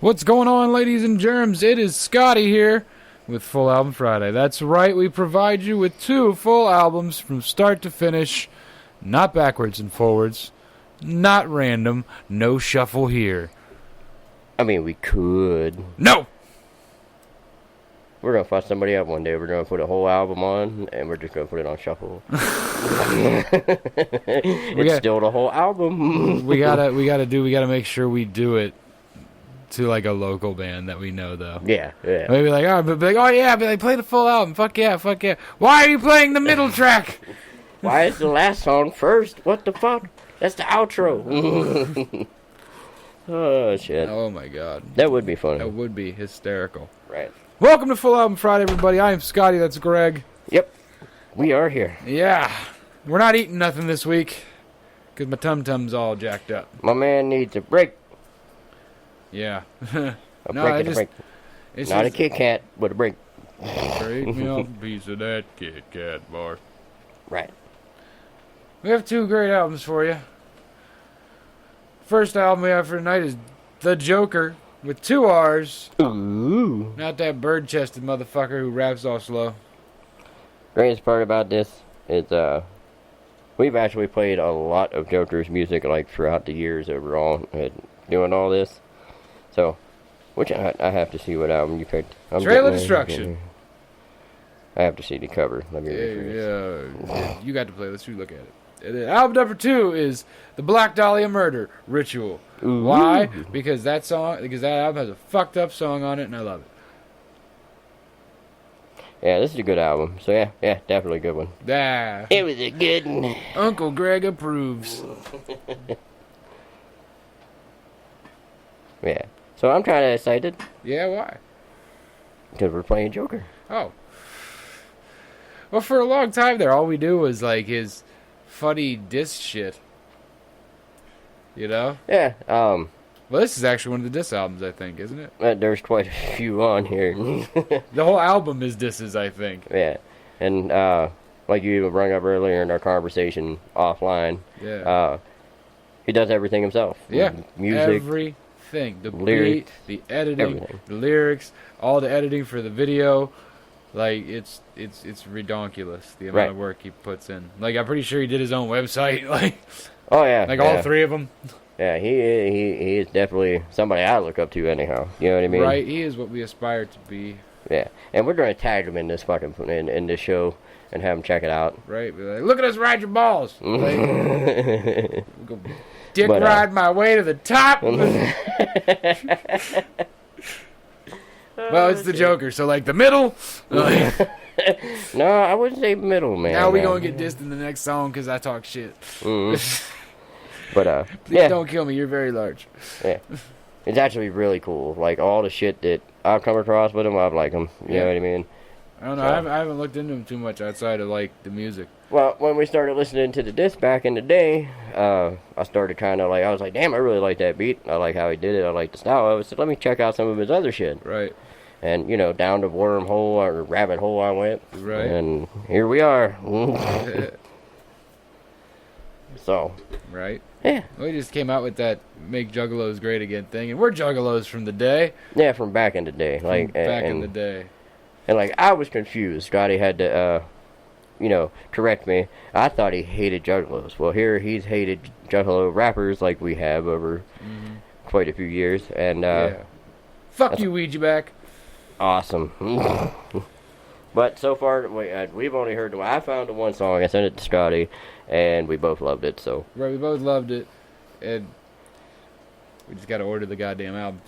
What's going on, ladies and germs? It is Scotty here with Full Album Friday. That's right, we provide you with 2 full albums from start to finish, not backwards and forwards, not random, no shuffle here. I mean, we could. No! We're going to fuss somebody up one day. We're going to put a whole album on, and we're just going to put it on shuffle. It's still the whole album. we gotta make sure we do it to like a local band that we know, though. Yeah. Maybe like, play the full album. Fuck yeah. Why are you playing the middle track? Why is the last song first? What the fuck? That's the outro. Oh, shit. Oh my god. That would be funny. That would be hysterical. Right. Welcome to Full Album Friday, everybody. I am Scotty, that's Greg. Yep. We are here. Yeah. We're not eating nothing this week because my tum-tum's all jacked up. My man needs a break. Yeah. A break. Not a Kit Kat, but a break. Trade me a piece of that Kit Kat bar. Right. We have 2 great albums for you. First album we have for tonight is The Joker with 2 R's. Ooh. Not that bird-chested motherfucker who raps all slow. Greatest part about this is we've actually played a lot of Joker's music like throughout the years overall, doing all this. So, which I have to see what album you picked. Trail of Destruction. I have to see the cover. Let me Yeah, you got to play. Let's look at it. Album number 2 is The Black Dahlia Murder Ritual. Ooh. Why? Because that album has a fucked up song on it, and I love it. Yeah, this is a good album. So yeah, definitely a good one. Ah, it was a good one. Uncle Greg approves. Yeah. So I'm kind of excited. Yeah, why? Because we're playing Joker. Oh. Well, for a long time there, all we do was like his funny diss shit. You know? Yeah. Well, this is actually one of the diss albums, I think, isn't it? There's quite a few on here. The whole album is disses, I think. Yeah. And like you brought up earlier in our conversation offline. Yeah. He does everything himself. Yeah. Music. Everything. The lyrics, beat, the editing, everything. The lyrics, all the editing for the video. Like, it's redonkulous, the amount of work he puts in. Like, I'm pretty sure he did his own website. Like, oh, yeah. Like, all 3 of them. Yeah, he is definitely somebody I look up to anyhow. You know what I mean? Right, he is what we aspire to be. Yeah, and we're going to tag him in this fucking in this show and have him check it out. Right, be like, look at us ride your balls. Like, go ride my way to the top. Well, it's the Joker, so like the middle. Like, no, I wouldn't say middle, man. Now we gonna get dissed in the next song because I talk shit. But please don't kill me. You're very large. Yeah, it's actually really cool. Like all the shit that I've come across with him, I've liked him. You know what I mean? I don't know. I haven't looked into him too much outside of like the music. Well, when we started listening to the disc back in the day, I started kind of like, I was like, damn, I really like that beat. I like how he did it. I like the style of it. So let me check out some of his other shit. Right. And, you know, down the wormhole or rabbit hole I went. Right. And here we are. So. Right. Yeah. We just came out with that "Make Juggalos Great Again" thing, and we're Juggalos from the day. Yeah, from back in the day. Like back in the day. And, like, I was confused. Scotty had to, correct me. I thought he hated Juggalos. Well, here he's hated Juggalo rappers like we have over quite a few years. And, fuck you, Ouija back. Awesome. But so far, we've only heard I found the one song. I sent it to Scotty, and we both loved it. So right, we both loved it, and we just got to order the goddamn album.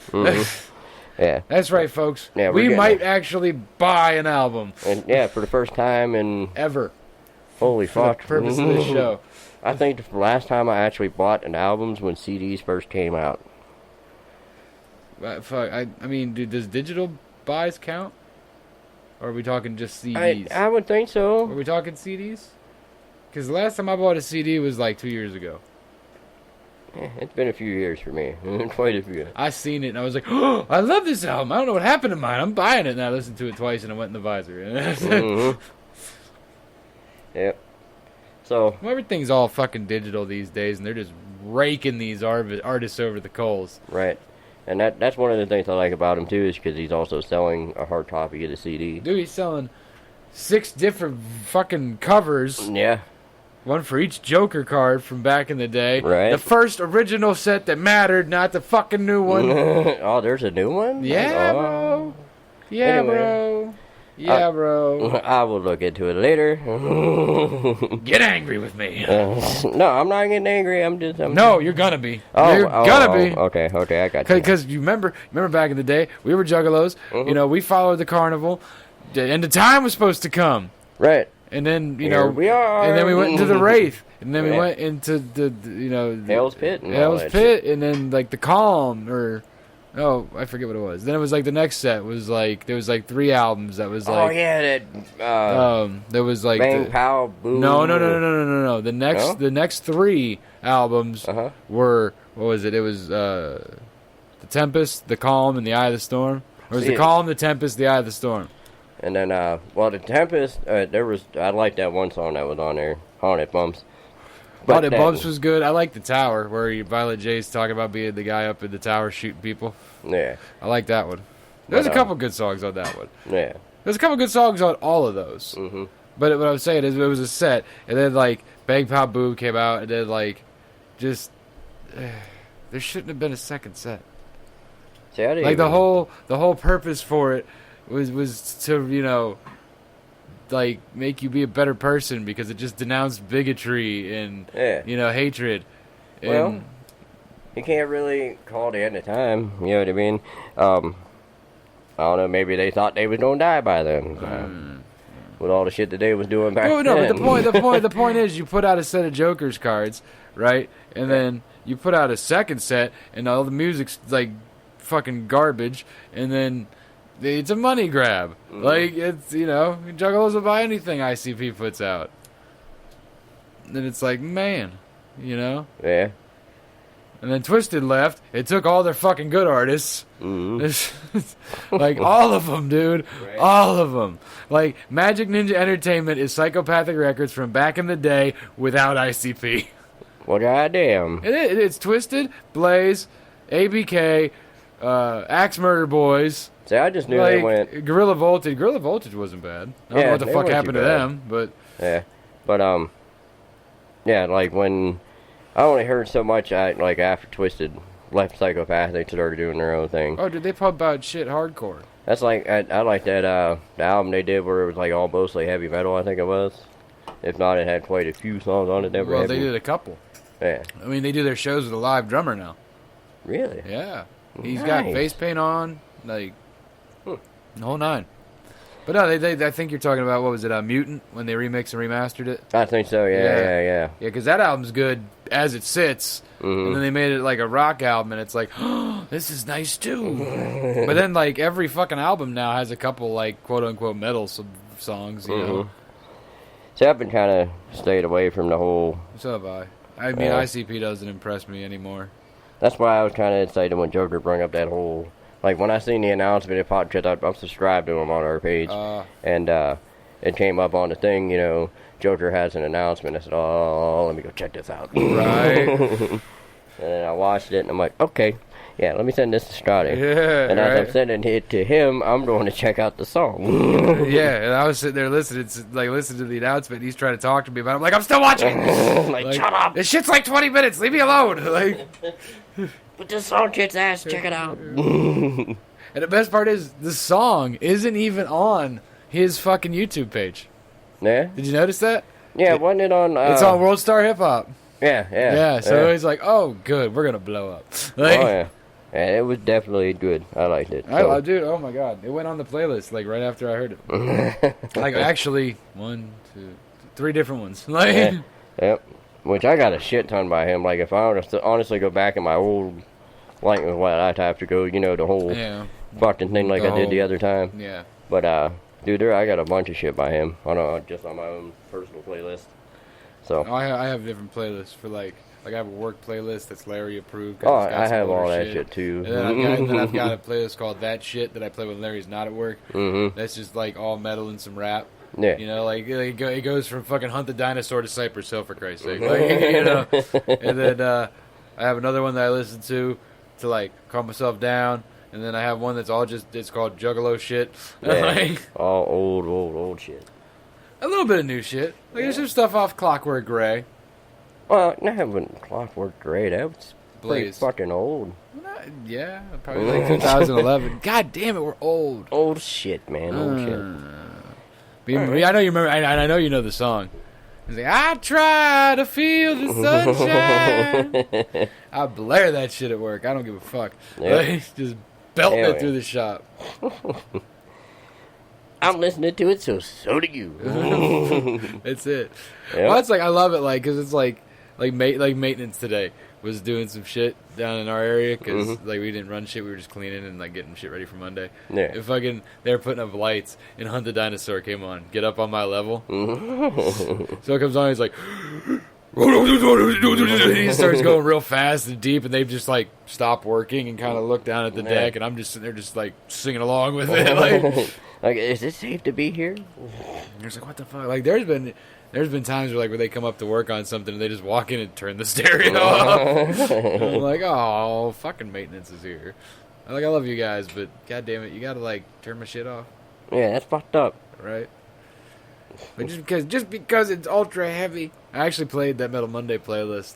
Yeah, that's right, folks. Yeah, we might actually buy an album. And yeah, for the first time in ever. Holy fuck! For the purpose of this show. I think the last time I actually bought an album was when CDs first came out. Fuck, I mean, dude, does digital buys count? Or are we talking just CDs? I would think so. Are we talking CDs? Because the last time I bought a CD was like 2 years ago. Yeah, it's been a few years for me. Quite a few. I seen it and I was like, oh, I love this album. I don't know what happened to mine. I'm buying it. And I listened to it twice and I went in the visor. Yep. So. Well, everything's all fucking digital these days and they're just raking these artists over the coals. Right. And that's one of the things I like about him too, is because he's also selling a hard copy of the CD. Dude, he's selling 6 different fucking covers. Yeah. One for each Joker card from back in the day. Right. The first original set that mattered, not the fucking new one. Oh, there's a new one? Yeah, Oh. bro. Yeah, Anyway. bro. Yeah, bro. I will look into it later. Get angry with me. No, I'm not getting angry. I'm No, you're gonna be. Oh, You're gonna be. Okay, I got you. Because you remember back in the day, we were juggalos. Mhm. You know, we followed the carnival, and the time was supposed to come. Right. And then, you Here know, we are. and then we went into the Wraith, and then we Yeah. went into the you know, Hell's Pit. And all Hell's that Pit, and then like the Calm, or I forget what it was. Then it was like the next set was like there was like 3 albums that was Oh like yeah, that there was like Bang Pow Boom. no. The next 3 albums Uh huh. were, what was it? It was the Tempest, the Calm, and the Eye of the Storm. Or was See, the Calm, the Tempest, the Eye of the Storm? And then well, the Tempest. I liked that one song that was on there, Haunted Bumps. Haunted that- Bumps was good. I like the Tower, where Violet J's talking about being the guy up in the tower shooting people. Yeah, I like that one. There's a But, couple good songs on that one. yeah. There's a couple good songs on all of those. Mhm. But what I was saying is, it was a set, and then like Bang Pop Boom came out, and then like just there shouldn't have been a second set. See, I didn't Like the even- whole purpose for it was to, you know, like make you be a better person, because it just denounced bigotry and Yeah. you know, hatred. And Well, you can't really call the end of time. You know what I mean? I don't know. Maybe they thought they was gonna die by then. With all the shit that they was doing back oh no, then. but the point is, you put out a set of Joker's cards, right? And then you put out a second set, and all the music's like fucking garbage, and then it's a money grab. Like, it's, you know, Juggalos will buy anything ICP puts out. And it's like, man, you know? Yeah. And then Twisted left. It took all their fucking good artists. Mm-hmm. Like, all of them, dude. Right. All of them. Like, Magic Ninja Entertainment is Psychopathic Records from back in the day without ICP. Well, goddamn. It's Twisted, Blaze, ABK, Axe Murder Boys. See, I just knew Like, they went. Gorilla Voltage. Gorilla Voltage wasn't bad. I don't Yeah, know what the they fuck weren't happened too to bad. them, but Yeah, but yeah, like when I only heard so much, like after Twisted left Psychopath, they started doing their own thing. oh, did they pump out shit hardcore? That's like I like that the album they did where it was like all mostly heavy metal. I think it was. If not, it had quite a few songs on it that were Well, heavy. they did a couple. Yeah, I mean, they do their shows with a live drummer now. really. Yeah. He's got Nice. face paint on, like, the whole 9. But no, I think you're talking about, what was it, Mutant, when they remixed and remastered it? I think so. Yeah. Yeah, because that album's good as it sits, Mhm. and then they made it like a rock album, and it's like, oh, this is nice too. But then, like, every fucking album now has a couple, like, quote-unquote metal songs, you know? Mhm. See, I've been kind of stayed away from the whole. So have I. I mean, Yeah. ICP doesn't impress me anymore. That's why I was kind of excited when Joker brought up that whole. Like when I seen the announcement of podcast, I'm subscribed to him on our page, and it came up on the thing. You know, Joker has an announcement. I said, "Oh, let me go check this out." Right. And then I watched it, and I'm like, "Okay, yeah, let me send this to Scotty." Yeah, And as right. I'm sending it to him, I'm going to check out the song. Yeah, and I was sitting there listening to the announcement. And he's trying to talk to me about it. I'm like, I'm still watching. like, Like, shut up! This shit's like 20 minutes. Leave me alone. Like, But this song kicks ass. Check it out. and the best part is, the song isn't even on his fucking YouTube page. Yeah, Did you notice that? yeah. Wasn't it on? It's on World Star Hip Hop. Yeah, yeah. Yeah, so he's like, oh, good, we're gonna blow up. Like, Oh yeah. Yeah, it was definitely good. I liked it. dude, oh my god, it went on the playlist like right after I heard it. Like, actually, 1, 2, 3 different ones. Like, Yeah. Yep. Which I got a shit ton by him. Like if I were to honestly go back in my old, like what I'd have to go, you know, the whole yeah, fucking thing like The I did the whole- other time. yeah. But dude, I got a bunch of shit by him. Just on my own personal playlist. So I have different playlists for like I have a work playlist that's Larry approved. oh, It's got I some have older all that shit too. And then I've got a playlist called That Shit that I play when Larry's not at work. Mhm. That's just like all metal and some rap. Yeah. You know, like it goes from fucking Hunt the Dinosaur to Cypress Hill, for Christ's sake. Like, you know, and then I have another one that I listen to to like calm myself down, and then I have one that's all just it's called Juggalo shit. Yeah. Like, All old shit. a little bit of new shit. Like there's some stuff off Clockwork Gray. Well, that wouldn't Clockwork Gray. That was pretty Blaze. fucking old. Yeah, probably like 2011. God damn it, we're old. Old shit, man. Old shit. I know you remember. I know you know the song. It's like, I try to feel the sunshine. I blare that shit at work. I don't give a fuck. Yep. Like, just belting Hell it through yeah. the shop. I'm listening to it, so do you. That's it. Yep. Well, it's like I love it, like because it's like maintenance today was doing some shit down in our area because like we didn't run shit. We were just cleaning and like getting shit ready for Monday. Yeah. If fucking they were putting up lights and Hunt the Dinosaur came on, get up on my level. So it comes on, he's like, he starts going real fast and deep, and they've just like stopped working and kind of look down at the deck, and I'm just sitting there just like singing along with it. Like, Like, is it safe to be here? it's like, what the fuck? Like, there's been times where they come up to work on something and they just walk in and turn the stereo off. And I'm like, oh, fucking maintenance is here. I love you guys, but god damn it, you gotta like turn my shit off, Yeah, that's fucked up. right? But just because it's ultra heavy, I actually played that Metal Monday playlist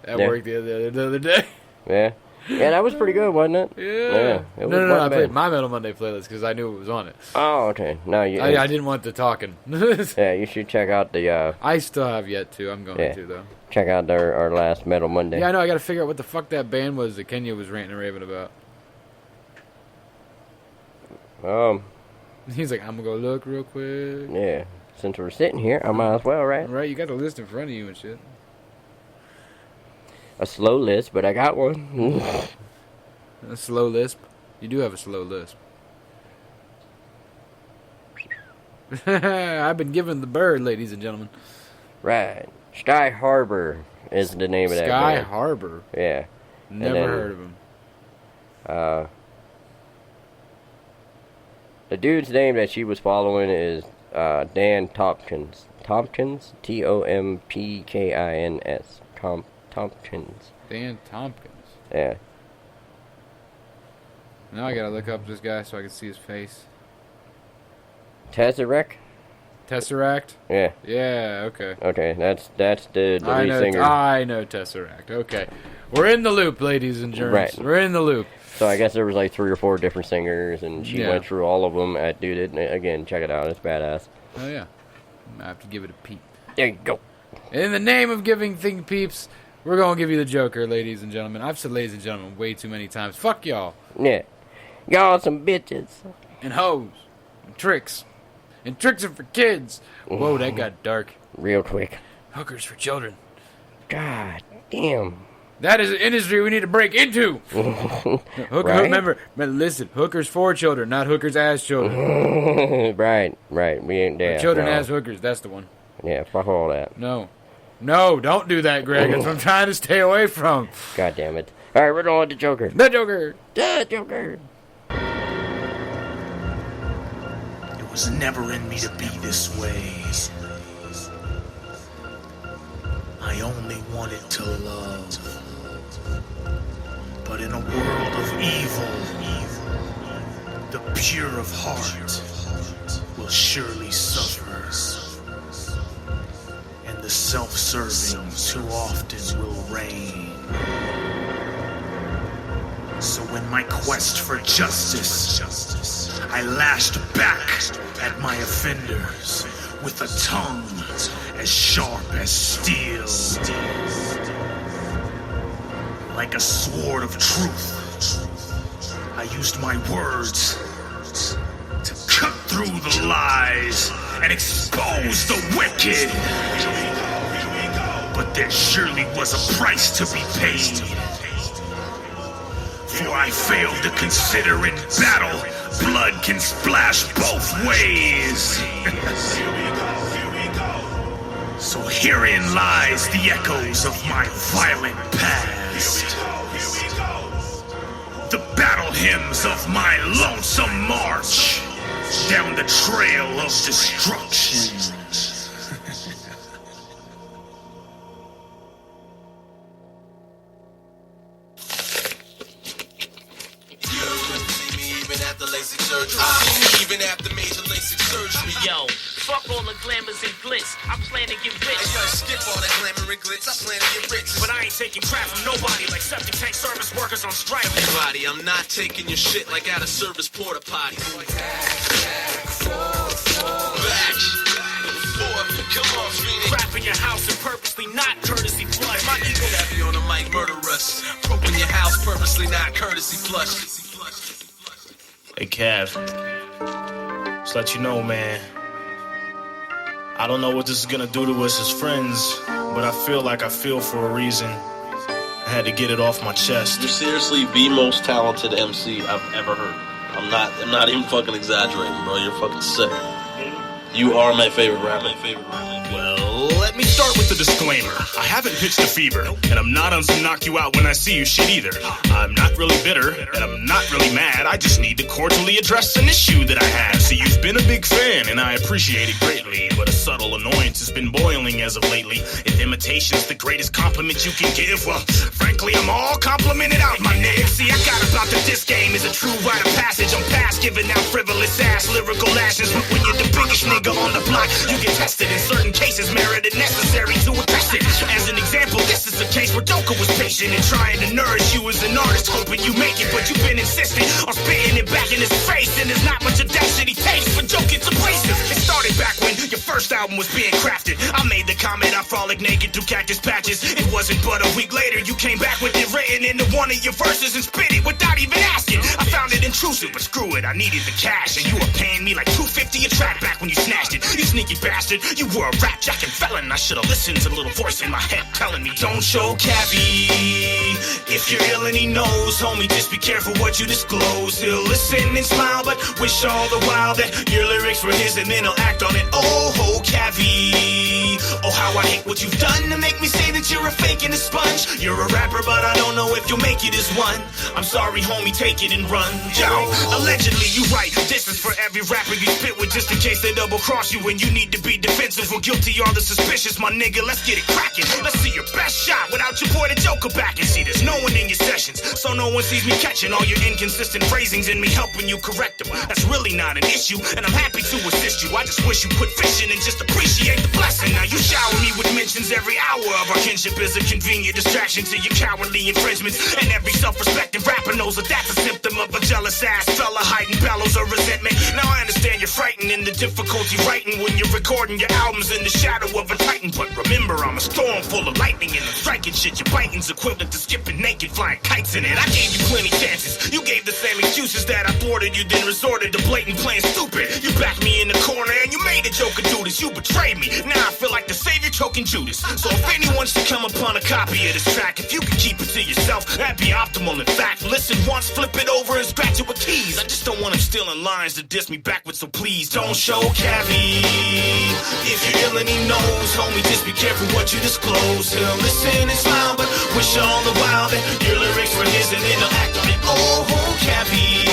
at Yeah. work the other day. Yeah. Yeah, that was pretty good, wasn't it? Yeah. It No, wasn't I bad. played my Metal Monday playlist because I knew it was on it. Oh, okay. No, you. I didn't want the talking. Yeah, you should check out the. I still have yet to. I'm going Yeah. to though. Check out our last Metal Monday. Yeah, I know. I got to figure out what the fuck that band was that Kenya was ranting and raving about. He's like, I'm gonna go look real quick. Yeah. Since we're sitting here, I might as well, right? Right, you got the list in front of you and shit. A slow list, but I got one. A slow lisp. You do have a slow lisp. I've been given the bird, ladies and gentlemen. Right. Sky Harbor is the name of that Sky band. Harbor. Yeah. Never then- heard of him. The dude's name that she was following is Dan Tompkins. Tompkins? Tompkins. Tompkins. Dan Tompkins. Yeah. Now I gotta look up this guy so I can see his face. Tesseract? Tesseract? Yeah. Yeah, okay. Okay, that's the I lead know, singer. I know Tesseract. Okay. We're in the loop, ladies and germs. Right. We're in the loop. So I guess there was like 3 or 4 different singers, and she Yeah. went through all of them. Dude, again, check it out. It's badass. Oh, yeah. I have to give it a peep. There you go. In the name of giving thing peeps, we're going to give you the Joker, ladies and gentlemen. I've said ladies and gentlemen way too many times. Fuck y'all. Yeah. Y'all some bitches. And hoes. And tricks. And tricks are for kids. Whoa, that got dark. Real quick. Hookers for children. God damn. That is an industry we need to break into. Right? Remember, listen, hookers for children, not hookers as children. right. We ain't there. Children no. as hookers, that's the one. Yeah, fuck all that. No, don't do that, Greg. That's what I'm trying to stay away from. God damn it. Alright, we're going with the Joker. The Joker. The Joker. It was never in me to be this way. I only wanted to love. But in a world of evil, the pure of heart will surely suffer. And the self-serving too often will reign. So in my quest for justice, I lashed back at my offenders with a tongue as sharp as steel. Like a sword of truth, I used my words to cut through the lies and expose the wicked. But there surely was a price to be paid. For I failed to consider in battle, blood can splash both ways. So herein lies the echoes of my violent past. The battle hymns of my lonesome march down the trail of destruction. after LASIK surgery. Even after major LASIK surgery. Yo, fuck all the glamours and glitz. I plan to get rich. Hey, yo, skip all that glamour and glitz. I plan to get rich. But I ain't taking crap from nobody like septic tank service workers on strike. Everybody, I'm not taking your shit like out of service porta potty. Back. Come on, Phoenix. Crap in your house and purposely not courtesy flush. My ego. Happy on the mic, murder us. Open your house purposely, not courtesy flush. Hey, Kev. Just let you know, man. I don't know what this is gonna do to us as friends, but I feel like I feel for a reason. I had to get it off my chest. You're seriously the most talented MC I've ever heard. I'm not even fucking exaggerating, bro. You're fucking sick. You are my favorite rapper. Well, let me start with the disclaimer. I haven't pitched a fever, and I'm not on some knock you out when I see you shit either. I'm not really bitter, and I'm not really mad. I just need to cordially address an issue that I have. See, you've been a big fan, and I appreciate it greatly, but a subtle annoyance has been boiling as of lately. If imitation's the greatest compliment you can give, well, frankly, I'm all complimented out, my nigga. See, I got about that this game is a true rite of passage. I'm past giving out frivolous ass lyrical lashes, but when you're the biggest nigga on the block, you get tested. In certain cases, merited necessary to address it. As an example, this is a case where Joker was patient and trying to nourish you as an artist, hoping you make it, but you've been insistent on spitting it back in his face, and there's not much of that shit he takes, but Joker's abrasive. It started back when your first album was being crafted. I made the comment I frolic naked through cactus patches. It wasn't but a week later you came back with it written into one of your verses and spit it without even asking. I found it intrusive, but screw it, I needed the cash, and you were paying me like $250 a track back when you snatched it. You sneaky bastard, you were a rap jacking felon. I should've listened to the little voice in my head telling me, don't show Cappy. If you're ill and he knows, homie, just be careful what you disclose. He'll listen and smile, but wish all the while that your lyrics were his, and then he'll act on it. Oh, ho, Cappy. Oh, how I hate what you've done to make me say that you're a fake and a sponge. You're a rapper, but I don't know if you'll make it as one. I'm sorry, homie, take it and run. Yo, allegedly, you right. This is for every rapper you spit with, just in case they double cross you when you need to be defensive or guilty or the suspicious, my nigga. Let's get it cracking. Let's see your best shot without your boy the Joker back. And see, there's no one in your sessions, so no one sees me catching all your inconsistent phrasings and me helping you correct them. That's really not an issue, and I'm happy to assist you. I just wish you quit fishing and just appreciate the blessing. Now you shower me with mentions every hour of our kinship is a convenient distraction to your cowardly infringements, and every self-respecting rapper knows that that's a symptom of a jealous ass fella hiding bellows of resentment. Now I understand you're frightened in the difficulty writing when you're recording your albums in the shadow of a titan, but remember, I'm a storm full of lightning, and I'm striking shit. Your biting's equivalent to skipping naked, flying kites in it. I gave you plenty chances. You gave the same excuses that I thwarted you, then resorted to blatant playing stupid. You backed me in the corner and you made a Joker do this. You betrayed me. Now I feel like the savior choking Judas. So if anyone should come upon a copy of this track, if you could keep it to yourself, that'd be optimal. In fact, listen once, flip it over and scratch it with keys. I just don't want him stealing lines to diss me backwards, so please don't show Cappy. If you're ill and he knows, homie, just be careful what you disclose. He'll listen and smile, but wish all the while that your lyrics were his, and then he'll act on it. Oh, Cappy.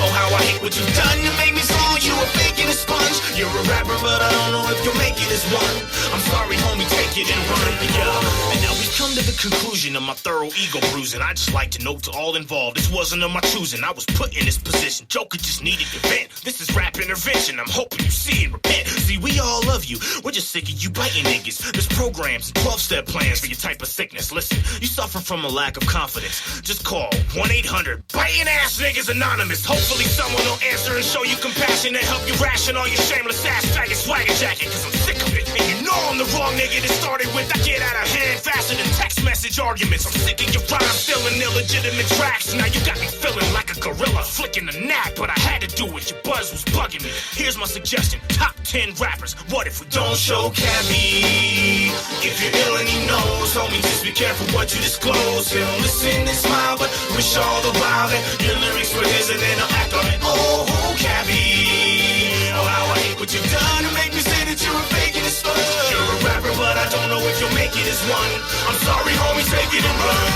Oh, how I hate what you've done to make me saw you a fake and a sponge. You're a rapper, but I don't know if you'll make it as one. I'm sorry, homie, take it and run. Yeah. And now we've come to the conclusion of my thorough ego bruising. I just like to note to all involved, this wasn't of my choosing. I was put in this position. Joker just needed to vent. This is rap intervention. I'm hoping you see and repent. See, we all love you. We're just sick of you biting niggas. There's programs and 12-step plans for your type of sickness. Listen, you suffer from a lack of confidence. Just call 1-800-biting ass niggas anonymous. Hopefully someone will answer and show you compassion and help you ration all your shameless ass faggot swagger jacket. Cause I'm sick of it. And you know I'm the wrong nigga that started with. I get out of hand faster than text message arguments. I'm sick of your rhymes stealing illegitimate tracks. Now you got me feeling like a gorilla flicking a gnat, but I had to do it. Your buzz was bugging me. Here's my suggestion. Top 10 rappers. What if we don't show Cappy? If you're ill and he knows, homie, just be careful what you disclose. He'll listen and smile, but wish all the while that your lyrics were his, and then he'll act on it. Oh, Cappy. Oh, how I hate what you've done to make me say that you're a fake and a sponge. You're a rapper, but I don't know if you'll make it as one. I'm sorry, homie, take it and run.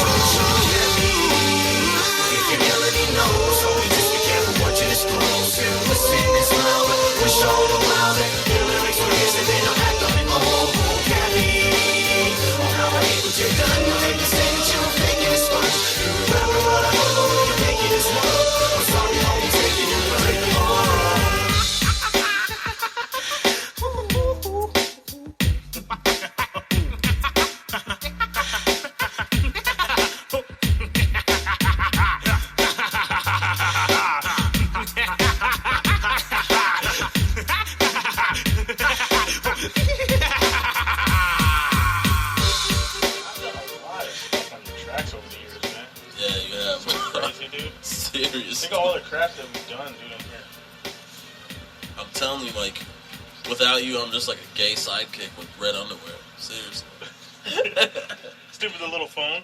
Don't show Cappy. If you're ill and he knows, homie, just be careful what you disclose. He'll listen and smile, but wish all the while that your lyrics were his, and then he'll act on it. Oh, Cappy. Oh, how I hate what you've done to make me say that you're a fake and a sponge. You're a rapper, but I don't know if you'll make it as one. I'm sorry, homie. Yeah, you have. Crazy, dude. Serious. Think of all the crap that we've done, dude, in here. I'm telling you, like, without you, I'm just like a gay sidekick with red underwear. Seriously. Stupid the little phone.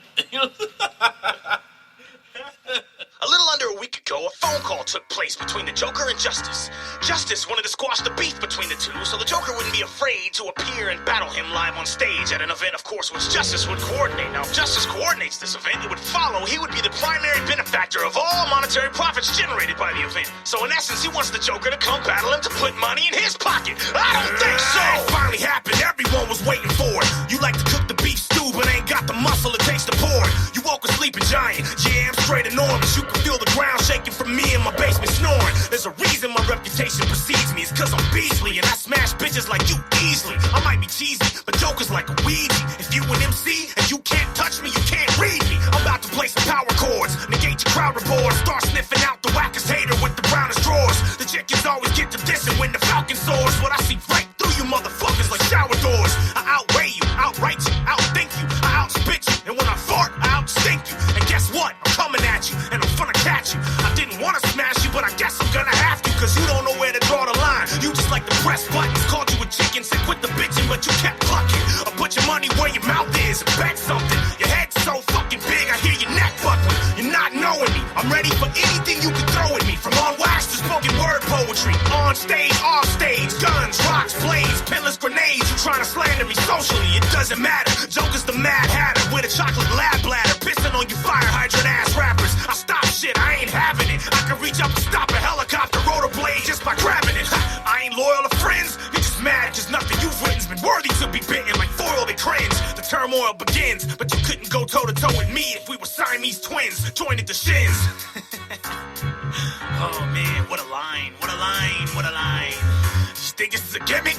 A little under a week ago, a phone call took place between the Joker and Justice. Justice wanted to squash the beef between the two, so the Joker wouldn't be afraid to appear and battle him live on stage at an event, of course, which Justice would coordinate. Now, if Justice coordinates this event, it would follow he would be the primary benefactor of all monetary profits generated by the event. So, in essence, he wants the Joker to come battle him to put money in his pocket. I don't think so! It finally happened. Everyone was waiting for it. You like to cook the beef stew, but ain't got the muscle it takes to pour it. You woke a sleeping giant. Yeah, I'm straight enormous. You can feel the ground shaking from me in my basement snoring. There's a reason my reputation precedes me. It's cause I'm Beasley and I smash bitches like you easily. I might be cheesy, but Joker's like a Ouija. If you an MC and you can't touch me, you can't read me. I'm about to play some power chords, negate your crowd report, start sniffing out the wackest hater with the brownest drawers. The chickens always get to dissing when the falcon soars. What I see right through you motherfuckers like shower doors. I outweigh you, outright you, outthink you, I outspit you, and when I fart, I outstink you. And guess what? I'm coming at you, and I'm gonna catch you. I didn't wanna smash you, but I guess I'm gonna have to, cause you don't know where to draw the line. You just like to press buttons, called you a chicken, said quit the bitching, but you kept clucking. I put your money where your mouth is and bet something. Your head's so fucking big, I hear your neck buckling. You're not knowing me, I'm ready for anything you can throw at me. From on wax to spoken word poetry, on stage, off stage, guns, rocks, flames, pinless grenades. You trying to slander me socially, it doesn't matter. Joker's the Mad Hatter with a chocolate lab bladder, pissing on you fire hydrant ass rappers. I stop shit, I ain't having it. I can reach up and stop a helicopter rotor blade just by grabbing it. I ain't loyal to friends, you're just mad cause nothing you've written's been worthy to be bitten. Like foil, they cringe, the turmoil begins. But you couldn't go toe to toe with me if we were Siamese twins, joined at the shins. Oh man, what a line, what a line, what a line. You think this is a gimmick?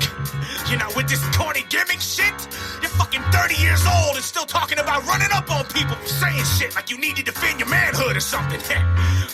You're not with this corny gimmick shit? You're fucking 30 years old and still talking about running up on people for saying shit like you need to defend your manhood or something.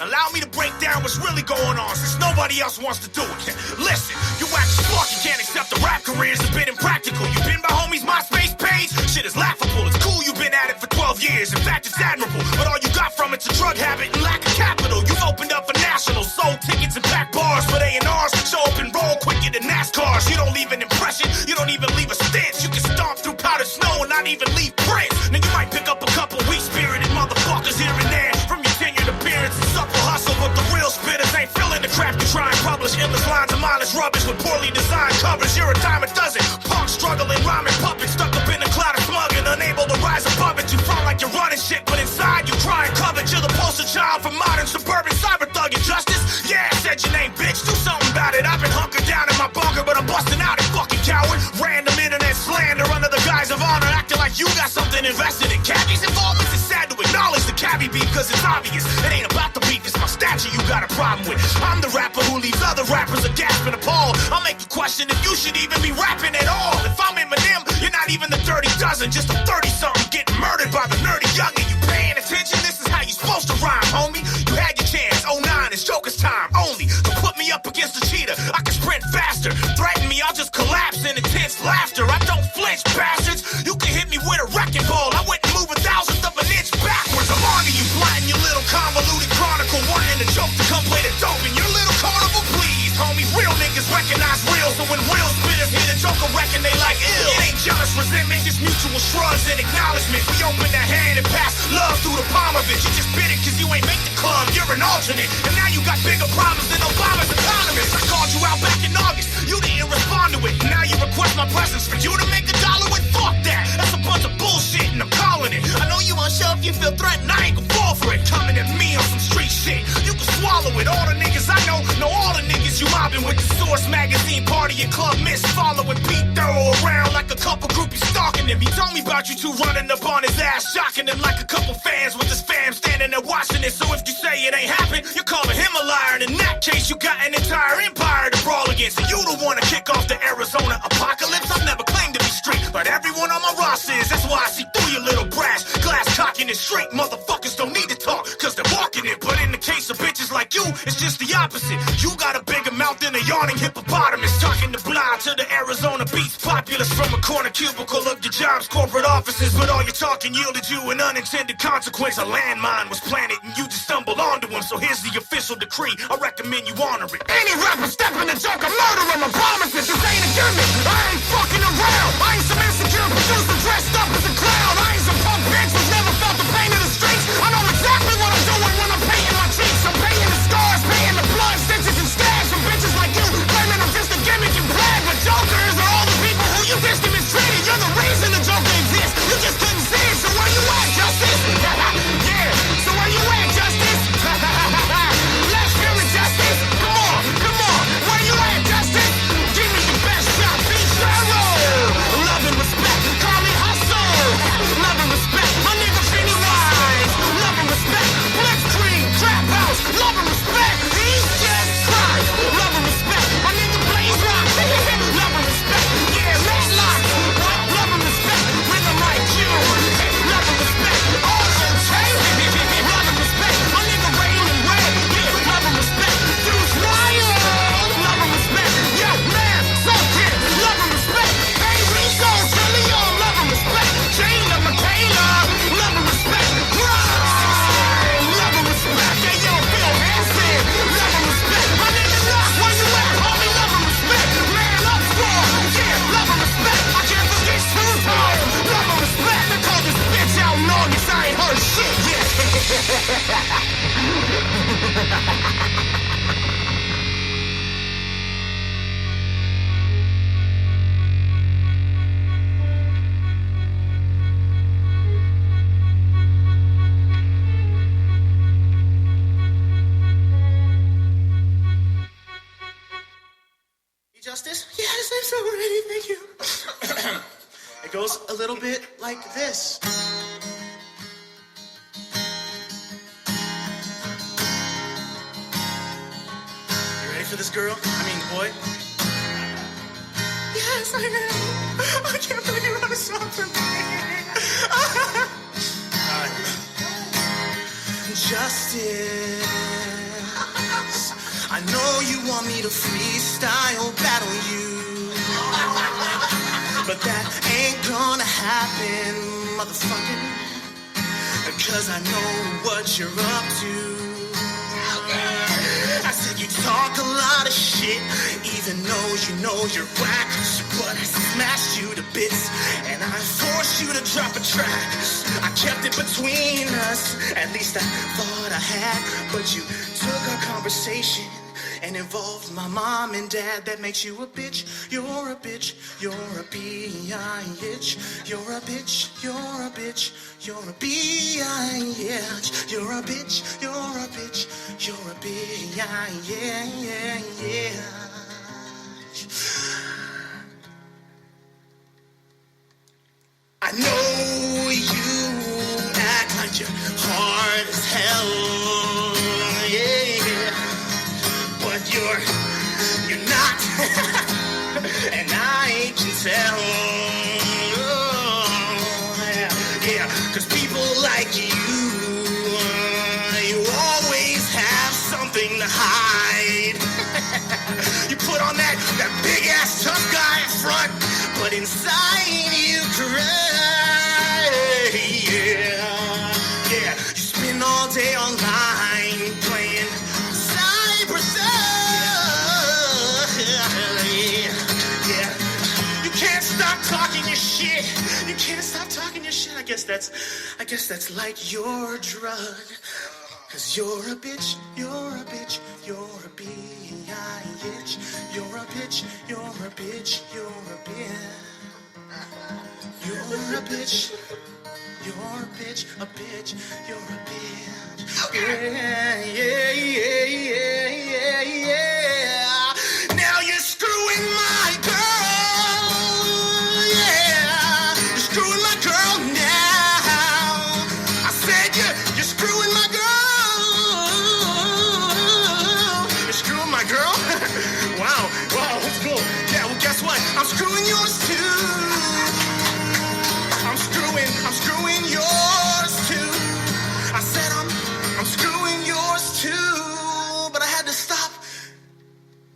Allow me to break down what's really going on since nobody else wants to do it. Listen, you act smart, you can't accept the rap career's a bit impractical. You've been my homie's MySpace page? Shit is laughable. It's cool you've been at it for 12 years. In fact, it's admirable. But all you got from it's a drug habit and lack of capital. You've opened up a national, sold tickets and packed bars for A&Rs. Show up and roll quicker than NASCARs. You don't leave an impression, you don't even leave a stench. You can stomp through powdered snow and not even leave prints. Now you might pick up a couple weak-spirited motherfuckers here and there from your tenured appearance and supple hustle, but the real spitters ain't feeling the crap you try and publish. Endless lines of mindless rubbish with poorly designed covers. You're a dime a dozen, punk struggling, rhyming puppets stuck up in a cloud of smug and unable to rise above it. You front like you're running shit, but inside you crying covered. You're the poster child for modern suburban cyber thug injustice. Yeah, I said your name, bitch, do something about it. I've been hunkered down in my bunker, but I'm busting out it, fucking coward. Random internet slander under the guise of honor, acting like you got something invested in Cabbie's involvement. It's sad to acknowledge the Cabbie beef, cause it's obvious. It ain't about the beef, it's my stature you got a problem with. I'm the rapper who leaves other rappers a gasp and appalled. I'll make you question if you should even be rapping at all. If I'm Eminem, you're not even the dirty dozen, just a 30-something getting murdered by the nerdy youngin'. You paying attention? This is how you supposed to rhyme, homie. You had your chance, 09 is Joker's time only. So put me up against a cheetah, I can sprint faster. Threaten me, I'll just collapse in intense laughter. I don't flinch, bastards. You can hit me with a wrecking ball, I wouldn't move 1,000th of an inch backwards. I'm on to you, flying your little convoluted chronicle, wanting a joke to come play the dope in your little carnival, please, homie. Real niggas recognize real, so when real spitters hear the Joker reckon they like ill. It ain't jealous resentment, just mutual shrugs and acknowledgement. We open the hand and pass love through the palm of it. You just bit it cause you ain't make the club, you're an alternate. And now you got bigger problems than Obama's economist. I called you out back in August, you didn't respond to it. Now you request my presence for you to make $1 with, fuck that. That's a bunch of bullshit and I'm calling it. I know you unsure if you feel threatened, I ain't gon' fall for it. Coming at me on some street shit, you can swallow it. All the niggas I know all the niggas you mobbing with. The Source magazine party and club miss, following Pete Thorough around like a couple groupies stalking him. He told me about you two running up on his ass, shocking him like a couple fans with his fam standing there watching it. So if you say it ain't happened, you're calling him a liar. And in that case, you got an entire empire to brawl against. And you the one to kick off the Arizona apocalypse. I've never claimed to be street, but everyone on my roster is. That's why I see through your little brass glass cocking it straight. Motherfuckers don't need to talk, cause they're walking it. But in the case of bitches like you, you, it's just the opposite. You got a bigger mouth than a yawning hippopotamus. Talking to blah to the Arizona beats populace from a corner cubicle of your job's corporate offices. But all your talking yielded you an unintended consequence. A landmine was planted and you just stumbled onto him. So here's the official decree, I recommend you honor it. Any rapper stepping the joke, I murder him, I promise it. This ain't a gimmick, I ain't fucking around. I ain't some insecure producer dressed up as a clown. I ain't some punk bitch who's never felt the pain of the streets. I know exactly what I'm doing when I'm painting my cheeks. I'm painting the scars, painting the blood, stitches and stabs from bitches like you, claiming I'm just a gimmick and brag. But jokers are all the people who you dissed and mistreated. You're the reason the Joker exists. You just couldn't see it, so where you at, Justice? Yeah, so where you at, Justice? Let's hear it, Justice. Come on, where you at, Justice? Give me the best shot, be Cheryl. Love and respect, call me Hustle. Love and respect, my nigga Finny Wise. Love and respect, Blitzkrieg, Trap House. Love and respect, he's just Christ. Love and respect, my nigga Blaze Rock. Love and respect, yeah, Matlock. What? Love and respect, rhythm like you. Love and respect, all your tape. Love and respect, my nigga Raymond Ray. Yeah, love and respect, Deuce Wild. Love and respect, yo, man, so kid. Love and respect, hey, Rico, Trillium. Love and respect, Jayla, Michaela. Love and respect, Grind. Love and respect, hey, yo, Phil Hansen. Love and respect, my nigga Knock, where you at, homie? Love and respect, man up strong. Yeah, love and respect, I can't forget Snoop Dogg. Love and respect, I call this bitch out in August. I ain't heard shit yet. Justice? Yes, I'm so ready, thank you. It goes a little bit like this. You ready for this, girl? I mean, boy? Yes, I am. I can't believe you wrote a song for me. Justice. I know you want me to freestyle battle you, but that ain't gonna happen, motherfucker, because I know what you're up to. I said you talk a lot of shit, even though you know you're whack, but I smashed you to bits, and I forced you to drop a track. I kept it between us, at least I thought I had, but you took our conversation and involved my mom and dad. That makes you a bitch, you're a bitch, you're a B-I-H. You're a bitch, you're a bitch, you're a B-I-H. You're a bitch, you're a bitch, you're a B-I-H. I know you act like you're hard as hell, yeah, but you're not, and I can tell, yeah, cause people like you always have something to hide. You put on that big ass tough guy in front, but inside you cry, yeah, you spend all day online playing yeah. You can't stop talking your shit. You can't stop talking your shit. I guess that's like your drug. Cause you're a bitch, you're a bitch, you're a B-I-H. You're a bitch, you're a bitch, you're a bitch. You're a bitch, you're a bitch, you're a bitch. Yeah. Now you're screwing my girl, yeah. You're screwing my girl now. I said you're screwing my girl. You're screwing my girl? Wow, that's cool. Yeah, well, guess what? I'm screwing yours too. I'm screwing yours too. I said I'm screwing yours.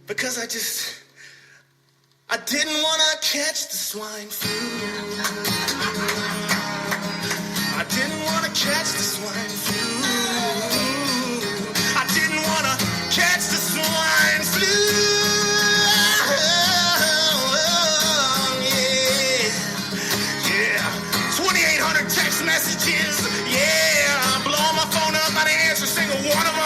because I didn't want to catch the swine flu. I didn't want to catch the swine flu. I didn't want to catch the swine flu. Yeah, 2,800 text messages. Yeah, blow my phone up, I didn't answer a single one of them.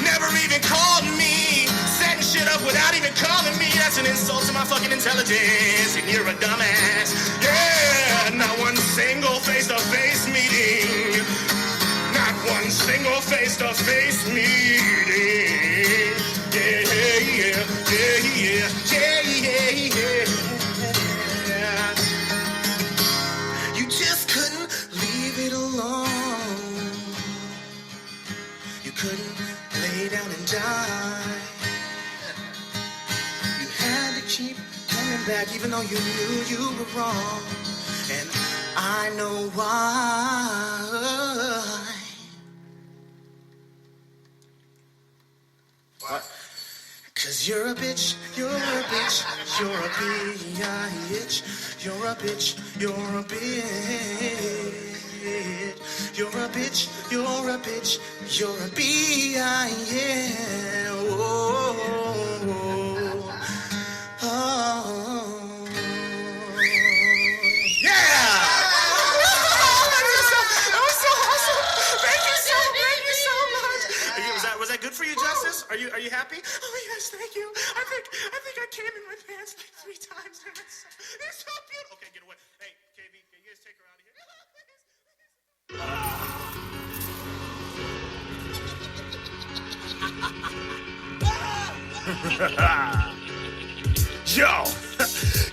Never even called me, setting shit up without even calling me. That's an insult to my fucking intelligence, and you're a dumbass. Yeah, not one single face-to-face meeting. Not one single face-to-face meeting. Yeah, yeah, yeah, yeah, yeah, yeah. You just couldn't leave it alone. You couldn't lay down and die. You had to keep coming back even though you knew you were wrong. And I know why. What? Cause you're a bitch, you're a bitch, you're a bitch, you're a bitch, you're a bitch. You're a bitch, you're a bitch, you're a bitch. Oh, oh, oh. Yeah! That was so awesome. Thank you so much. Was that good for you, Justice? Are you happy? Oh yes, thank you. I think I came in my pants like 3 times. It's so beautiful. Okay, get away. Hey, KB, can you guys take her out of here? Yo,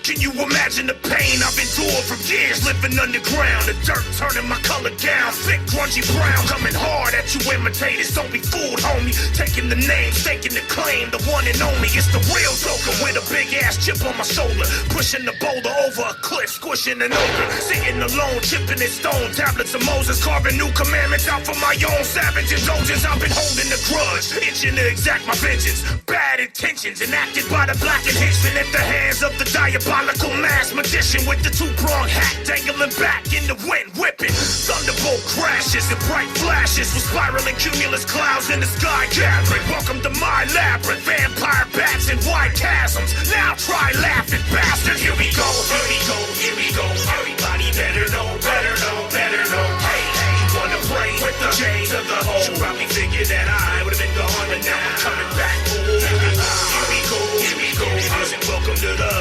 can you imagine the pain I've endured from years living underground? The dirt turning my color down, thick, grungy brown, coming hard at you imitators. Don't be fooled, homie. Taking the name, staking the claim, the one and only. It's the real Joker with a big ass chip on my shoulder, pushing the boulder over a cliff, squishing an ogre, sitting alone, chipping his stone tablets of Moses, carving new commandments out for my own savage indulgence. I've been holding a grudge, itching to exact my vengeance. Bad intentions enacted by the blackened henchman at the hands of the diabolical mass magician with the 2-pronged hat dangling back in the wind, whipping. Thunderbolt crashes and bright flashes with spiraling cumulus clouds in the sky gathering. Welcome to my labyrinth, vampire bats and wide chasms. Now try laughing, bastard. Here we go, here we go, here we go. Everybody better know, better know, better know. Hey, hey, you wanna play with the J to the hole? You probably figured that I would've been gone, but now I'm coming back. Ooh, here we go, here we go, here we go. Listen, welcome to the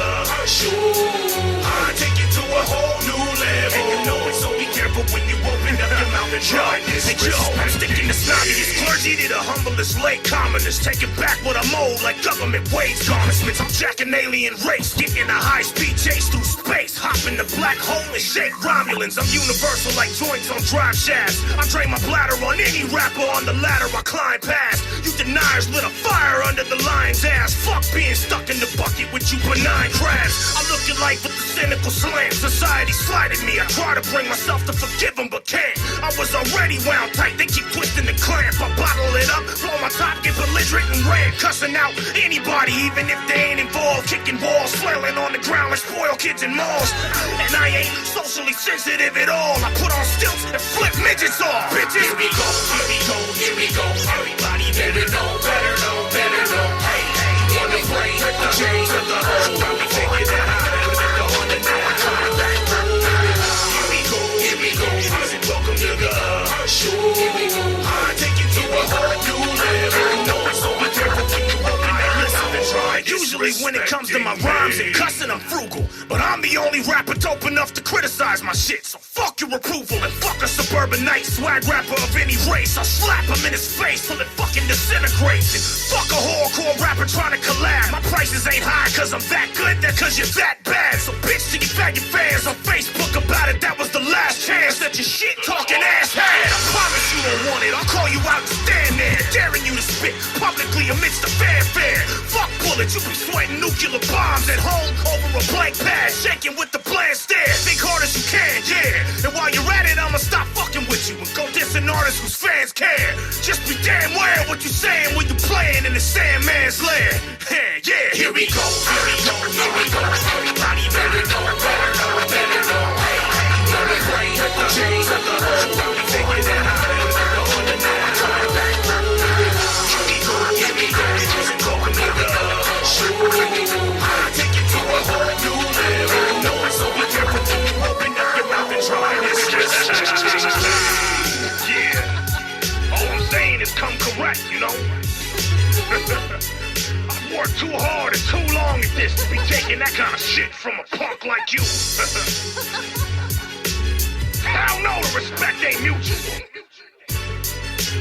show. I take you to a whole new level. And you know it, so be careful when you open up your mouth and try this. Hey, yo, I'm sticking the snottiest clergy to the humblest late commoners. Taking back what I'm owed like government wage garnishments. I'm jacking alien race, getting a high-speed chase through space. Hop in the black hole and shake Romulans. I'm universal like joints on drive shafts. I drain my bladder on any rapper on the ladder I climb past. You deniers lit a fire under the lion's ass. Fuck being stuck in the bucket with you benign crabs. I look at life with the cynical slant. Society slighted me. I try to bring myself to forgive them, but can't. I was already wound tight. They keep twisting the clamp. I bottle it up, blow my top, get belligerent and ran, cussing out anybody, even if they ain't involved. Kicking walls, flailing on the ground like spoiled kids in malls. And I ain't socially sensitive at all. I put on stilts and flip midgets off. Bitches, here we go, here we go, here we go. Everybody better know, better know, better know. Hey, hey, wanna play with the chains of the hole? Probably figured that I would've been gone, and now I'm coming back. Here we go, here we go. Listen, welcome to the show. Here we go. I take you to a whole new level. No, so be careful when you open that listen and try. Usually when it comes to my rhymes and cussing, I'm frugal. But I'm the only rapper dope enough to criticize my shit. So fuck your approval and fuck a suburban night swag rapper of any race. I'll slap him in his face till it fucking disintegrates. And fuck a hardcore rapper trying to collab. My prices ain't high cause I'm that good, they're cause you're that bad. So bitch to you faggot fans on Facebook about it, that was the last chance that your shit talking ass had. I promise you don't want it, I'll call you out and stand there, daring you to spit publicly amidst the fanfare. Fuck bullets, you be sweating nuclear bombs at home over a blank pad, shaking with the bland stare. Think hard as you can, yeah. And while you're at it, I'ma stop fucking with you and go dissing an artist whose fans care. Just be damn well what you saying when you playing in the Sandman's lair. Yeah, here we go. Here we go. Here we go. Everybody better know, better know, better know. Hey, better bring the chains of the whole. We figure that out. On the night, coming back. Here we go. Here we go. Just welcome to the show. I take you to a whole new level. Knowing so be careful when you open up your mouth and try this. Yeah. All I'm saying is come correct, you know. I've worked too hard and too long at this to be taking that kind of shit from a punk like you. Hell no, the respect ain't mutual.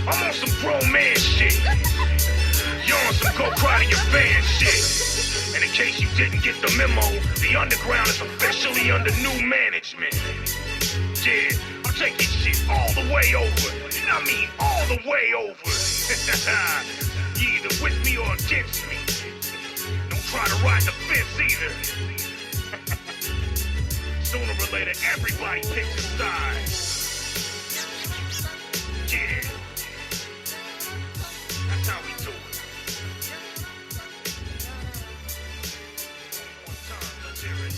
I'm on some grown man shit. You're on some go cry to your fans shit. And in case you didn't get the memo, the underground is officially under new management. Yeah, I'm taking shit all the way over. I mean, all the way over. You either with me or against me. Don't try to ride the fence either. Sooner or later, everybody picks a side. Yeah. That's how we do it. One more time, let's hear it.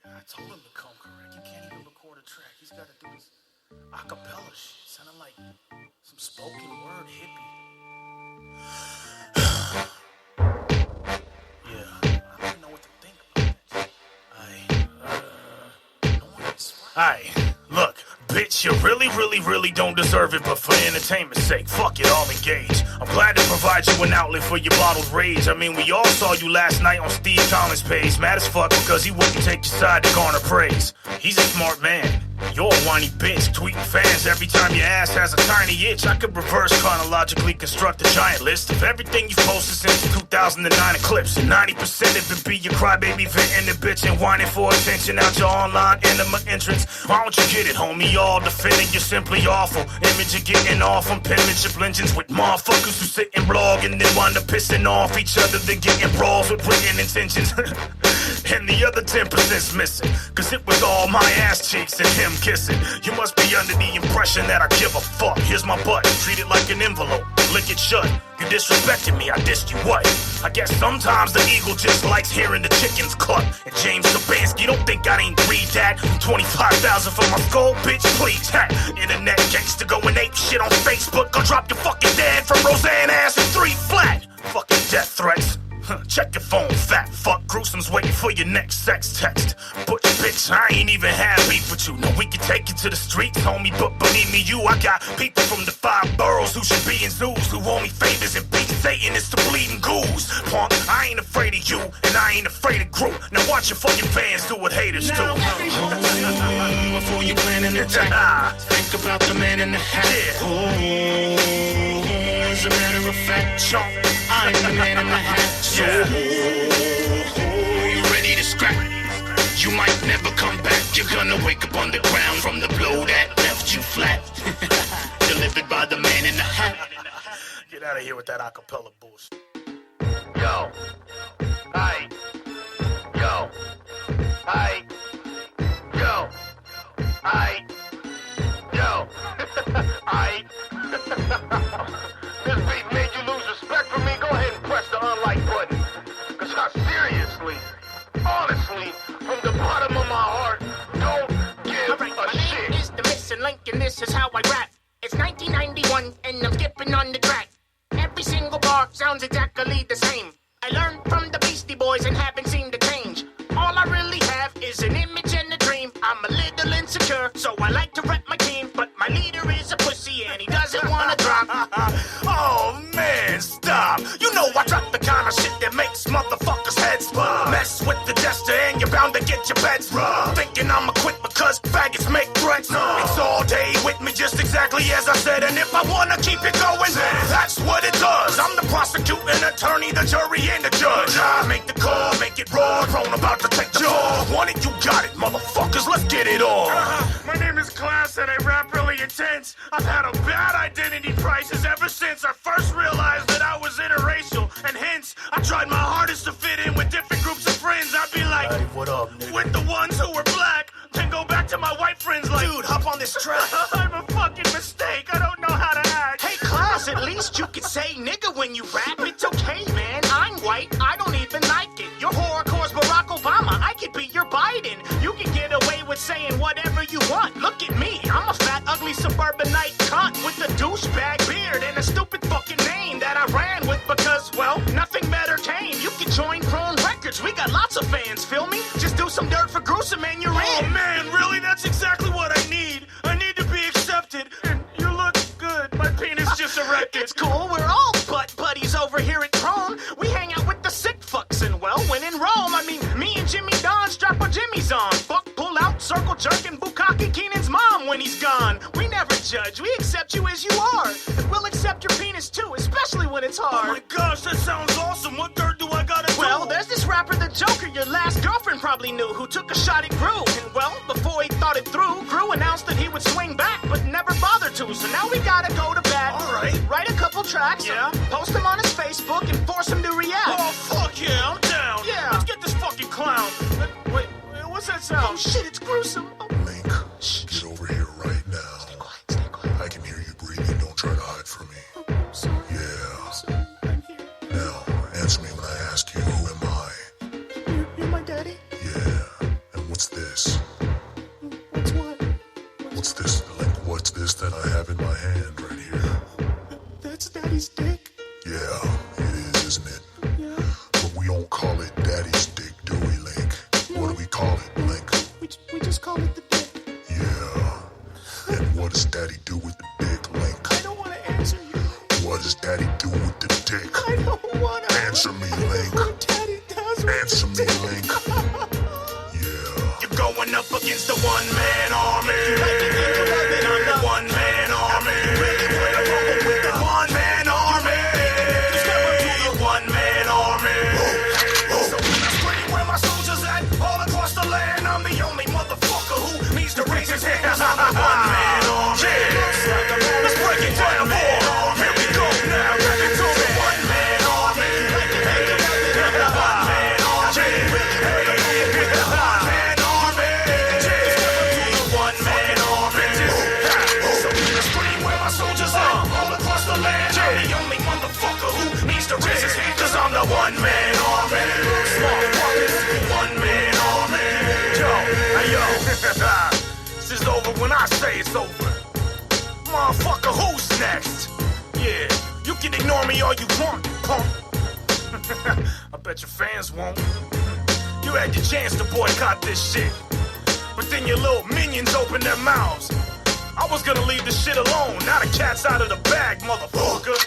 I told him to come correct. You can't even record a track. He's got to do this acapella shit. Sounding like some spoken word hippie. Yeah, I don't know what to think about it. Alright, look, bitch, you really don't deserve it, but for entertainment's sake, fuck it, I'll engage. I'm glad to provide you an outlet for your bottled rage. I mean, we all saw you last night on Steve Collins' page. Mad as fuck because he wouldn't take your side to garner praise. He's a smart man. You're a whiny bitch, tweeting fans every time your ass has a tiny itch. I could reverse chronologically construct a giant list of everything you've posted since the 2009 eclipse. And 90% of it be your crybaby venting the bitch and whining for attention out your online enema entrance. Why don't you get it, homie? All defending you're simply awful. Image of getting off on penmanship lynchings with motherfuckers who sit and blog and then wind up pissing off each other, then getting brawls with written intentions. And the other 10%'s missing, cause it was all my ass cheeks and him kissing. You must be under the impression that I give a fuck. Here's my butt, treat it like an envelope, lick it shut. You disrespected me, I dissed you what? I guess sometimes the eagle just likes hearing the chickens cluck. And James Sabansky, don't think I ain't read that. 25,000 for my skull, bitch, please. Hat. Internet gangster going ape shit on Facebook. Go drop your fucking dad from Roseanne ass in 3 flat. Fucking death threats. Check your phone, fat fuck. Gruesome's waiting for your next sex text. Butch, bitch, I ain't even had beef with you. No, we can take you to the streets, homie, but believe me, I got people from the 5 boroughs who should be in zoos, who owe me favors and beat Satan is the bleeding goose. Punk, I ain't afraid of you, and I ain't afraid of Groot. Now watch your fucking fans do what haters do. Before you plan an attack, think about the man in the hat. Yeah. As a matter of fact, chunk, I'm the man in the hat. So, you ready to scrap? You might never come back. You're gonna wake up on the ground from the blow that left you flat. Delivered by the man in the hat. Get out of here with that acapella bullshit. Yo. Hi. Yo. Hi. Yo. Hi. Yo. Hi. This beat made you lose respect for me? Go ahead and press the unlike button. Cause I seriously, honestly, from the bottom of my heart, don't give a shit. My name is the missing link and this is how I rap. It's 1991 and I'm skipping on the track. Every single bar sounds exactly the same. I learned from the Beastie Boys and haven't seemed to change. All I really have is an image and a dream. I'm a little insecure, so I like to rep my team. But my leader is a pussy and he doesn't wanna drop. Oh man, stop. You know I drop the kind of shit that makes motherfuckers' heads spin. Mess with the jester and you're bound to get your beds thinking I'ma quit because faggots make threats. It's all day with me just exactly as I said. And if I wanna keep it going, that's what it Cause I'm the prosecuting attorney, the jury, and the judge. I make the call, make it raw, grown about to take the jaw. Want it, you got it, motherfuckers, let's get it on. My name is Klaus and I rap really intense. I've had a bad identity crisis ever since I first realized that I was interracial. And hence, I tried my hardest to fit in with different groups of friends. I'd be like, Hey, what up, nigga? with the ones who were black, then go back to my white friends like, Dude, hop on this track. I'm a fucking mistake. I don't know how to act. Hey, class, at least you can say nigga when you rap. It's okay, man. I'm white. I don't even like it. Your horrorcore's Barack Obama. I could be your Biden. You can get away with saying whatever you want. Look at me. I'm a fat, ugly suburbanite cunt with a douchebag beard and a stupid fucking name that I ran with because, well, nothing better came. You can join Prone Records. We got lots of fans. Feel me? Just do some dirt for Gruesome and you're Oh in. man, really? That's exactly what I need. I need to be accepted. And you look good. My penis just erected. It's cool, we're all butt buddies over here at Prone. We hang out with the sick fucks and well, when in Rome, I mean, me and Jimmy Don strap our jimmies on. Fuck, pull out, circle jerk, and Bukkake Keenan's mom when he's gone. We never judge, we accept you as you are. And we'll accept your penis too, especially when it's Oh hard. my gosh, that sounds awesome. What dirt do I gotta do? Well, there's this rapper, the Joker, your last girlfriend probably knew, who took a shot at Gru. And well, before he thought it through, Gru announced that he would swing back, but never bothered to. So now we gotta go to bat. All right. Write a couple tracks, Yeah. post them on his Facebook, and force him to react. Oh fuck yeah, I'm down. Yeah. Let's get this fucking clown. Wait, what's that Oh sound? shit, it's gruesome. Oh, Link, get over here right now. stay quiet. I can hear you breathing. Don't try to hide from me. I'm sorry. Yeah. I'm here. Now, answer me when I ask you, who am I? You're my daddy? Yeah. And what's this? What's what? What's this, Link? What's this that I have in my hand right here? That's daddy's dick. Yeah, it is, isn't it? Yeah. But we don't call it Daddy's dick, do we, Link? What do we call it, Link? We just call it the dick. Yeah. And what does Daddy do with the dick, Link? I don't want to answer you. What does Daddy do with the dick? I don't want to. Answer me, Link. What daddy does with Answer the me, dick. Link. Yeah. You're going up against the one-man army. One-man army. With the one-man army. One-man army. So when I scream where my soldiers at, all across the land, I'm the only motherfucker who needs to raise his hands. I'm the one-man army. Let's break it down, boy. Here we go now. It's the one-man army. The one-man army. The one-man army. The one-man army. So when I scream where my soldiers at, all across the land, I'm the only motherfucker who needs to raise his hand, 'cause I'm the one-man army. Small pockets, one-man army. Yo, hey yo, this is over when I say it's over. Motherfucker, who's next? Yeah, you can ignore me all you want, punk. I bet your fans won't. You had your chance to boycott this shit, but then your little minions opened their mouths. I was gonna leave this shit alone. Now the cat's out of the bag, motherfucker.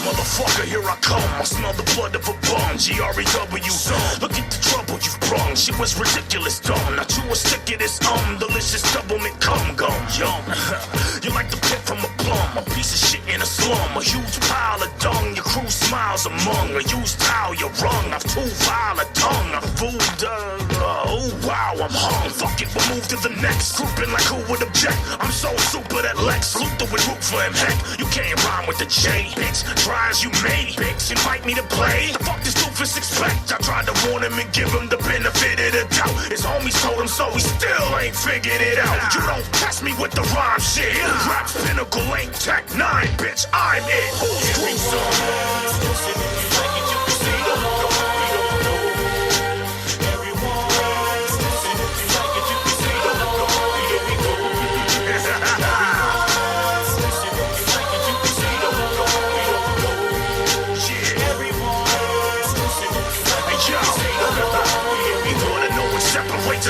Motherfucker, here I come. I smell the blood of a bum. G-R-E-W, son. Look at the trouble you've brung. She was ridiculous, dumb. Not you a stick of this, delicious double mint cum gum. Yum. You like the pit from a plum. A piece of shit in a slum. A huge pile of dung. Your crew smiles among. A used towel you wrung. I've too vile a tongue. I'm fooled, oh wow, I'm hung. Fuck it, we'll move to the next. Grouping like who would object? I'm so super that Lex Luthor would root for him. Heck, you can't rhyme with the J, bitch. Try as you may, bitch. Invite me to play. The fuck this doofus expect? I tried to warn him and give him the benefit of the doubt. His homies told him so, he still ain't figured it out. You don't test me with the rhyme shit. Rap's pinnacle ain't Tech 9, bitch. I'm it. Who's gruesome?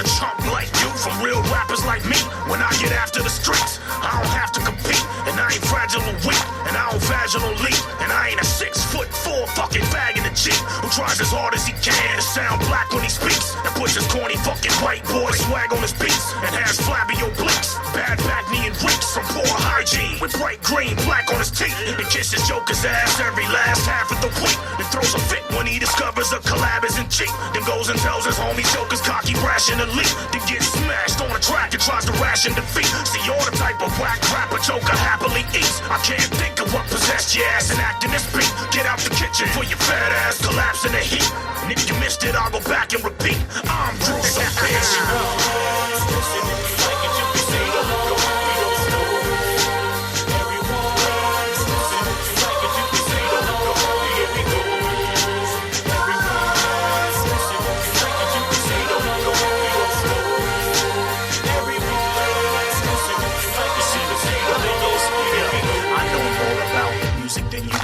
a chump like you from real rappers like me. When I get after the streets, I don't have to compete. And I ain't fragile or weak, and I don't vaginal leak. And I ain't a 6'4" fucking fag in the Jeep who tries as hard as he can to sound black when he speaks. And puts his corny fucking white boy swag on his beats. And has flabby obliques, bad back, knee and reeks. Some poor hygiene with bright green, black on his teeth. And kisses Joker's ass every last half of the week. And throws a fit when he discovers a collab isn't cheap. Then goes and tells his homies Joker's cocky, brash, and elite. Then gets smashed on a track and tries to ration defeat. See, you're the type of whack rapper Joker happily eats. I can't think of what possessed your ass and acting this beat. Get out the kitchen for your fat ass collapse in the heat. And if you missed it, I'll go back and repeat. I'm gruesome, bitch.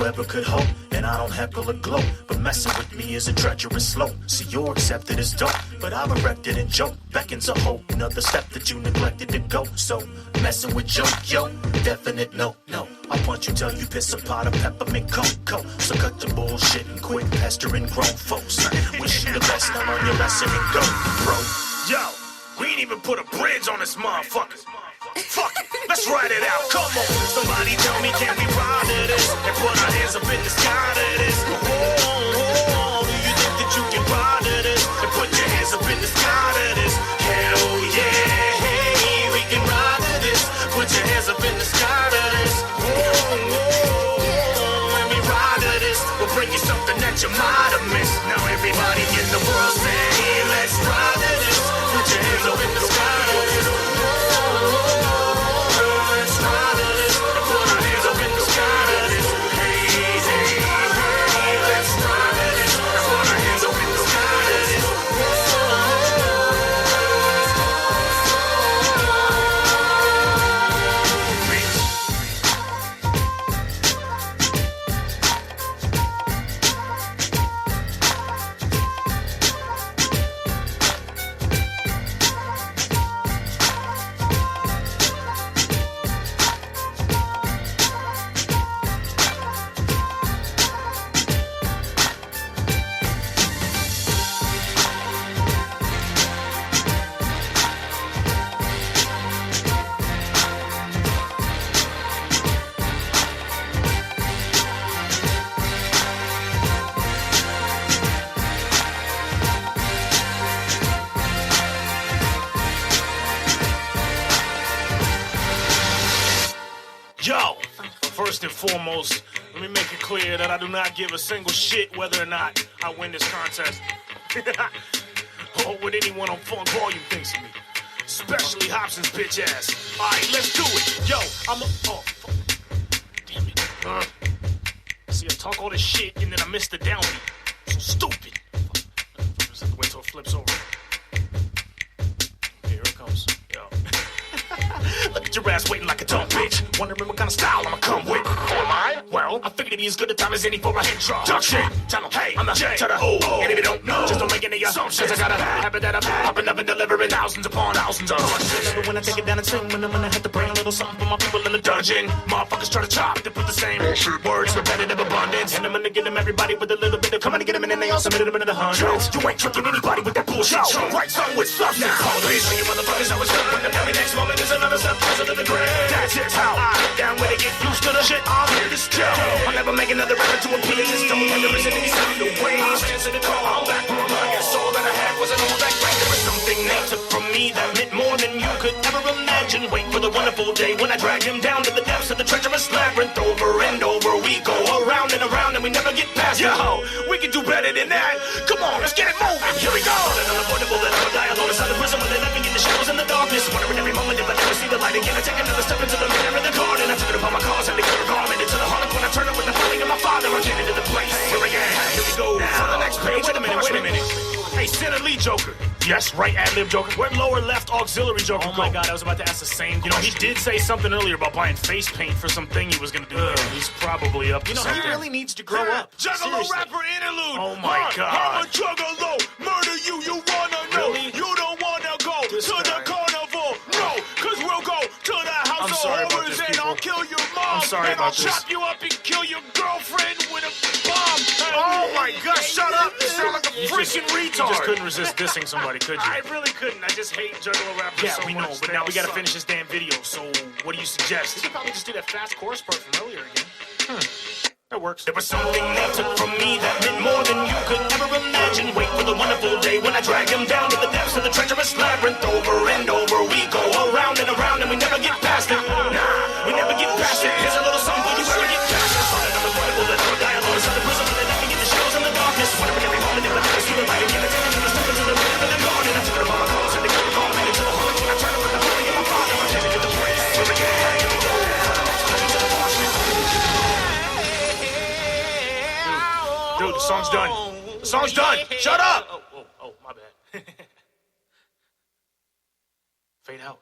Ever could hope, and I don't heckle or gloat, but messing with me is a treacherous slope. See, you're accepted as dope, but I'm erected and joke beckons a hope, another step that you neglected to go. So messing with yo, definite no. I want you till you piss a pot of peppermint cocoa. So cut your bullshit and quit pestering grown folks. Wish you the best, now learn your lesson and go, bro. Yo, we ain't even put a bridge on this motherfucker. Fuck it, let's ride it out, come on. Somebody tell me, can we ride to this? And put our hands up in the sky to this. Oh, do you think that you can ride to this? And put your hands up in the sky to this. Hell yeah, hey, we can ride to this. Put your hands up in the sky to this. Let me ride to this. We'll bring you something that you might have missed. Now everybody in the world say, let's ride to this. Put your hands up in the sky to this. First and foremost, let me make it clear that I do not give a single shit whether or not I win this contest. Or what anyone on Funk Volume thinks of me. Especially Hobson's bitch ass. Alright, let's do it. Yo, I'm a... Oh, fuck. Damn it. See, I talk all this shit and then I miss the downbeat. So stupid. Just have to wait till it flips over. Here it comes. Yo. Look at your ass waiting like a dumb bitch. Wondering what kind of style I'ma come with. Who am I? Well, I figured it'd be as good a time as any for a hit drop. Talk shit. Tell 'em, hey, I'm the J to the O. And if you don't know, just don't make any assumptions. I got a habit that I'm popping up and delivering thousands upon thousands of punches. When I take it down and sing, when I have to bring a little something for my people in the dungeon. Motherfuckers try to chop it, they put the same words, repetitive abundance. And I'm gonna get them everybody with a little bit of coming to get them in, and they all submitted them into the hundreds. You ain't tricking anybody with that bullshit. Right song with substance. Please, you motherfuckers, I was done when the very next moment is another step closer to the grave. That's just how I get down when they get used to the shit. I'm here to stay. I'll never make another rapper to appease. Don't let there isn't any sound the way. Answer the call, I'm back from I guess all that I had wasn't all that great. There was something they took from me that meant more than you could ever imagine. Wait for the wonderful day when I drag him down to the depths of the treacherous labyrinth. Over and over we go around and around and we never get past it. Yo, we can do better than that. Come on, let's get it moving. Here we go. Unavoidable that I'll die alone inside the prison when they left me in the shadows and the darkness. Wondering every moment if I never see the light again. I take another step into the mirror in the garden. I took it upon my cause and they could have garment into the heart when I turn it with the feeling of my father. I came into the place. Here I am. Here we go. For the next page. Wait a minute. Hey, center lead Joker. Yes, right ad-lib Joker. Where lower left auxiliary Joker? Oh my god, I was about to ask the same question. You know, he did say something earlier about buying face paint for something he was gonna do. He's probably up to something. You know, he really needs to grow up. Juggalo rapper interlude. Oh my god. I'm a juggalo. Murder you, you wanna know. Really? You don't wanna go. kill your mom. I'm sorry and about I'll this. chop you up and kill your girlfriend with a bomb. Oh my gosh, shut up. You sound like a freaking retard. You just couldn't resist dissing somebody, could you? I really couldn't. I just hate juggalo rappers Yeah, so we much. know, but They now all we gotta suck. finish this damn video, so what do you suggest? You could probably just do that fast chorus part from earlier again. That works. There was something they took from me that meant more than you could ever imagine. Wait for the wonderful day when I drag him down to the depths of the treacherous labyrinth. Over and over we go around and we never get past it. Nah, we never get past it. Here's a little something you ever get past it. Something I'm incredible that never die alone. Inside the prison where they let me get the shadows in the darkness. Whenever every moment they let me see the light again. It's into the stepping to the rhythm and they're gone. And I took it upon my calls and they couldn't call me into the heart. When I try to put the holy in my father, I'm changing to the praise. Here we go. Dude, the song's done. The song's done. Shut up! Oh, my bad. Fade out.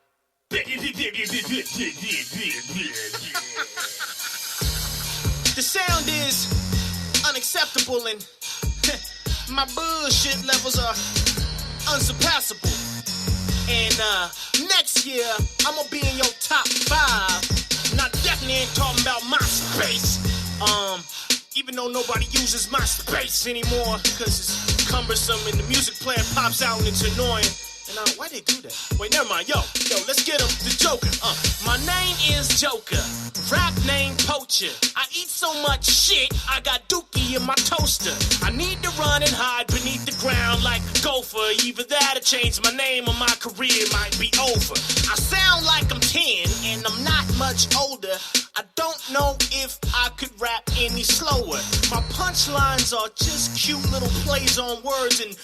The sound is unacceptable and my bullshit levels are unsurpassable. And next year, I'm gonna be in your top 5. And I definitely ain't talking about my space. Even though nobody uses my space anymore, because it's cumbersome and the music player pops out and it's annoying. And why they do that? Wait, never mind. Yo, let's get him. The Joker. My name is Joker. Rap name Poacher. I eat so much shit, I got dookie in my toaster. I need to run and hide beneath the ground like a gopher. Either that or change my name or my career might be over. I sound like I'm 10 and I'm not much older. I don't know if I could rap any slower. My punchlines are just cute little plays on words and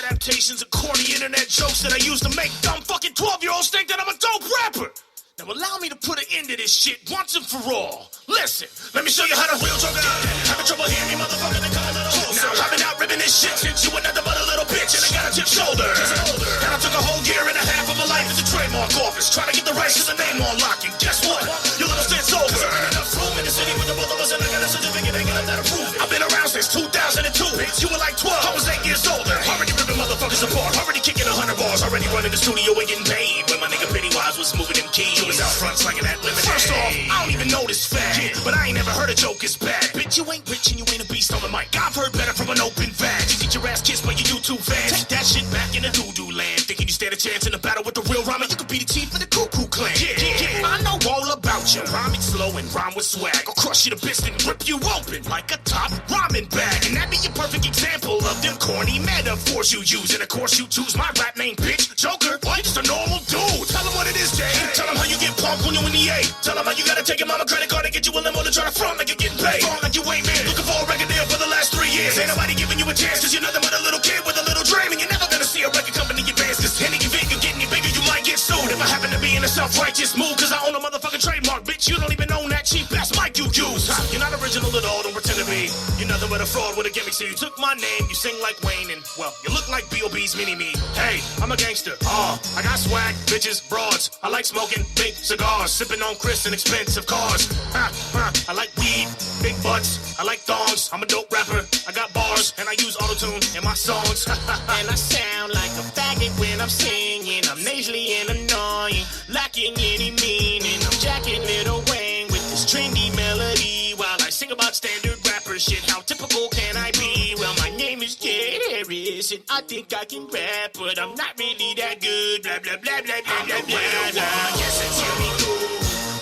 adaptations of corny internet jokes that I use to make dumb fucking 12-year-olds think that I'm a dope rapper. Now allow me to put an end to this shit once and for all. Listen, let me show you how the real Joker. Having trouble hearing me, motherfucker, then come a little closer. Now I've been out ripping this shit since you were nothing but a little bitch and I got a chip shoulder. And I took a whole year and a half of my life at the trademark office trying to get the rights to the name on lock. And guess what? Your little stint's over. Cause there ain't enough room in the city with the both of us and I got a certificate ain't got that approve it. I've been around since 2002, bitch. You were like 12. I was 8 years older. Already ripping motherfuckers apart. Already kicking 100 bars. Already running the studio and getting paid. When my nigga Pennywise was moving them keys. You was out front slanging that lemonade. First off, I don't even know this fact. Yeah, but I ain't never heard a joke is bad. Bitch, you ain't rich and you ain't a beast on the mic. I've heard better from an open vag. You get your ass kissed by your YouTube fans. Take that shit back in the doo-doo land. Thinking you stand a chance in a battle with the real rhymer. You could be the chief of the Cuckoo Clan. Yeah, I know all about you. Rhyming slow and rhyme with swag. I'll crush you to bits and rip you open like a top ramen bag. And that be your perfect example of them corny metaphors you use. And of course you choose my rap name, bitch. Joker, what? Just a normal dude. Tell him what it is, Jay. Tell him how you get pumped when you in the A. Tell him how you gotta take your mama credit card and get you a limo to try to front like you're getting paid. Wrong like you ain't been looking for a record deal for the last 3 years. Ain't nobody giving you a chance cause you're nothing but a little kid with a little dream. And you're never gonna see a record company advance cause any you think you get any bigger, you might get sued. If I happen to be in a self-righteous mood cause I own a motherfucking trademark, bitch, you don't even own that cheap ass mic you use. You're not original at all, don't pretend to be. You're nothing but a fraud with a gimmick. So you took my name, you sing like Wayne, and well, you look like B.O.B.'s mini-me. Hey, I'm a gangster. I got swag, bitches, broads. I like smoking big cigars, sipping on crisp and expensive cars. I like weed, big butts. I like thongs. I'm a dope rapper. I got bars, and I use auto-tune in my songs. And I sound like a faggot when I'm singing. I'm nasally and annoying, lacking any meaning. I'm jacking Lil Wayne with this trendy melody while I sing about standard rapper shit. How typical can I be? Well, my name is Jay Harris, and I think I can rap, but I'm not really that good. Blah, blah, blah, blah, blah, blah, blah, blah. Yes, it's here we go.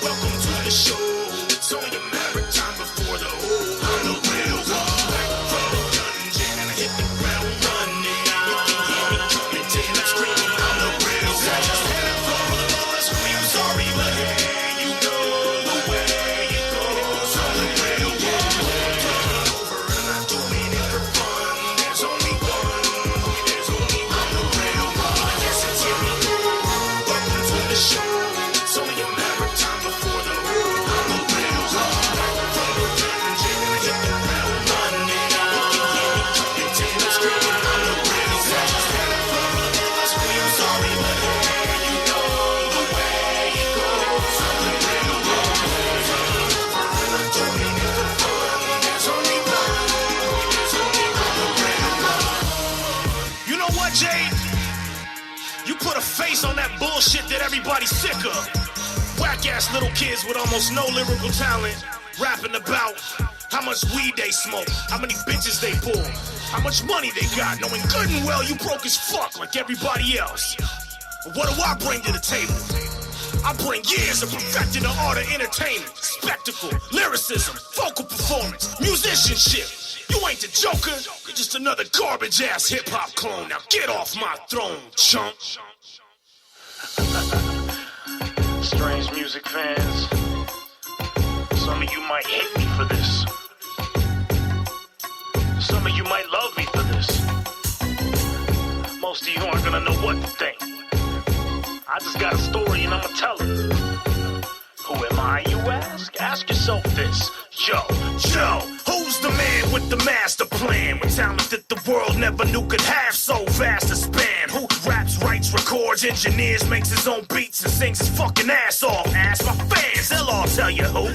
Welcome to the show. It's only a matter of time before the I'm the real one. From the dungeon, and I hit the ground running. You can hear me coming till I'm screaming. I'm the real one. Just had a call for the lowest scream. I'm sorry, but hey, you know the way it goes. I'm the real one. Taking over, and I'm not doing it for fun. There's only one. There's only one. I'm the real one. Yes, it's here we go. Welcome to the show. It's only a matter of time before the I'm the real one. From the dungeon, and I hit the ground running. You can hear me coming till I'm screaming. I'm the real one. Just had a call for the lowest scream. I'm sorry, but hey, you know the way it goes. I'm the real one. Taking over, and I'm doing it for fun. There's only one. There's only one. I'm the real one. You know what, Jade? You put a face on that bullshit that everybody's sick of. Whack-ass little kids with almost no lyrical talent, rapping about how much weed they smoke, how many bitches they pull, how much money they got, knowing good and well you broke as fuck like everybody else. But what do I bring to the table? I bring years of perfecting the art of entertainment, spectacle, lyricism, vocal performance, musicianship. You ain't the Joker, you're just another garbage-ass hip-hop clone. Now get off my throne, chump. Strange music fans, some of you might hate me for this. Some of you might love me for this. Most of you aren't gonna know what to think. I just got a story and I'ma tell it. Who am I, you ask? Ask yourself this. Yo, who's the man with the master plan? With talent that the world never knew could have so vast a span. Who raps, writes, records, engineers, makes his own beats and sings his fucking ass off? Ask my fans, they'll all tell you who.